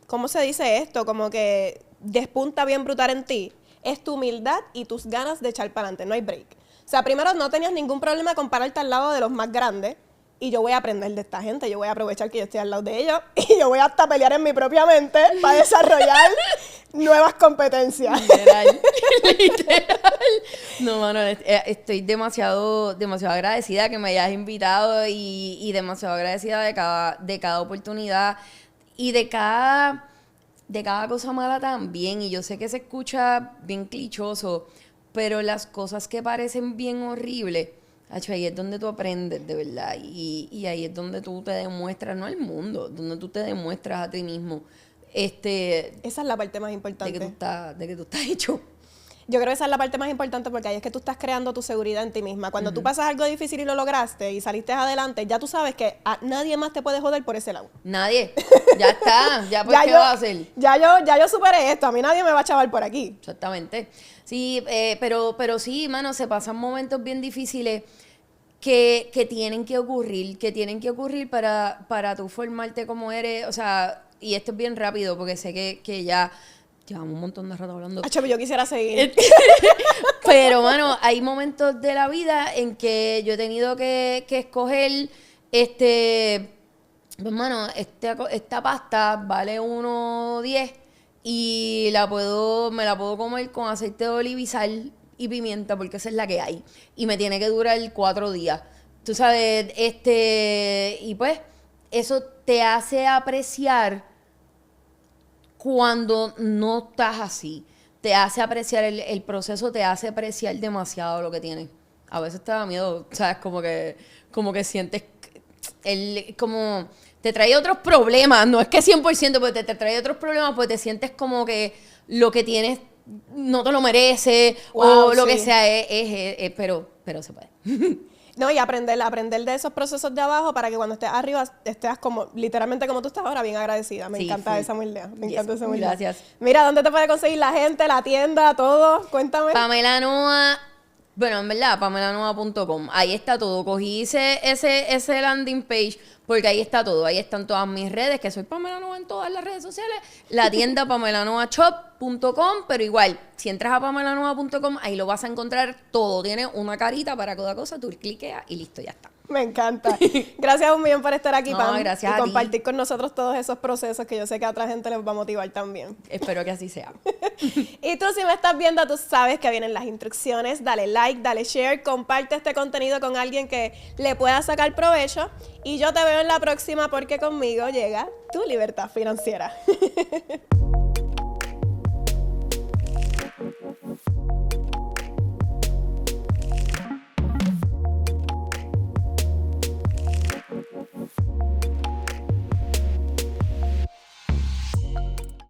¿cómo se dice esto? Como que despunta bien brutal en ti, es tu humildad y tus ganas de echar para adelante, no hay break. O sea, primero no tenías ningún problema con pararte al lado de los más grandes, y yo voy a aprender de esta gente, yo voy a aprovechar que yo estoy al lado de ellos, y yo voy hasta pelear en mi propia mente para desarrollar nuevas competencias. Literal. No, mano, estoy demasiado agradecida que me hayas invitado y demasiado agradecida de cada oportunidad y de cada cosa mala también. Y yo sé que se escucha bien clichoso, pero las cosas que parecen bien horribles, ahí es donde tú aprendes, de verdad. Y ahí es donde tú te demuestras, no al mundo, donde tú te demuestras a ti mismo. Esa es la parte más importante. De que tú estás hecho. Yo creo que esa es la parte más importante porque ahí es que tú estás creando tu seguridad en ti misma. Cuando tú pasas algo difícil y lo lograste y saliste adelante, ya tú sabes que nadie más te puede joder por ese lado. Nadie. Ya está. Ya pues, ¿qué vas a hacer? Ya yo superé esto. A mí nadie me va a chaval por aquí. Exactamente. Sí, pero sí, mano, se pasan momentos bien difíciles que tienen que ocurrir para tú formarte como eres. O sea, y esto es bien rápido porque sé que ya llevamos un montón de rato hablando. Yo quisiera seguir. Pero, mano, hay momentos de la vida en que yo he tenido que escoger, pues, mano, esta pasta vale 1.10 y me la puedo comer con aceite de oliva y sal y pimienta porque esa es la que hay. Y me tiene que durar 4 días. Tú sabes, y pues, eso te hace apreciar cuando no estás así. Te hace apreciar el proceso, te hace apreciar demasiado lo que tienes. A veces te da miedo, ¿sabes? Como que sientes como te trae otros problemas. No es que 100%, pero te trae otros problemas porque te sientes como que lo que tienes no te lo merece o lo que sea, pero se puede. No, y aprender de esos procesos de abajo para que cuando estés arriba estés como, literalmente como tú estás ahora, bien agradecida. Me encanta esa humildad. Me encanta esa humildad. Gracias. Mira, ¿dónde te puede conseguir la gente, la tienda, todo? Cuéntame. Pamela Noa, bueno, en verdad, pamelanoa.com. Ahí está todo. Cogí ese landing page porque ahí está todo. Ahí están todas mis redes, que soy Pamela Noa en todas las redes sociales. La tienda pamelanoashop.com, pero igual, si entras a pamelanoa.com, ahí lo vas a encontrar todo. Tiene una carita para cada cosa, tú cliqueas y listo, ya está. Me encanta. Gracias un millón por estar aquí, Pam. Gracias y a compartir con nosotros todos esos procesos que yo sé que a otra gente les va a motivar también. Espero que así sea. Y tú, si me estás viendo, tú sabes que vienen las instrucciones. Dale like, dale share, comparte este contenido con alguien que le pueda sacar provecho. Y yo te veo en la próxima porque conmigo llega tu libertad financiera.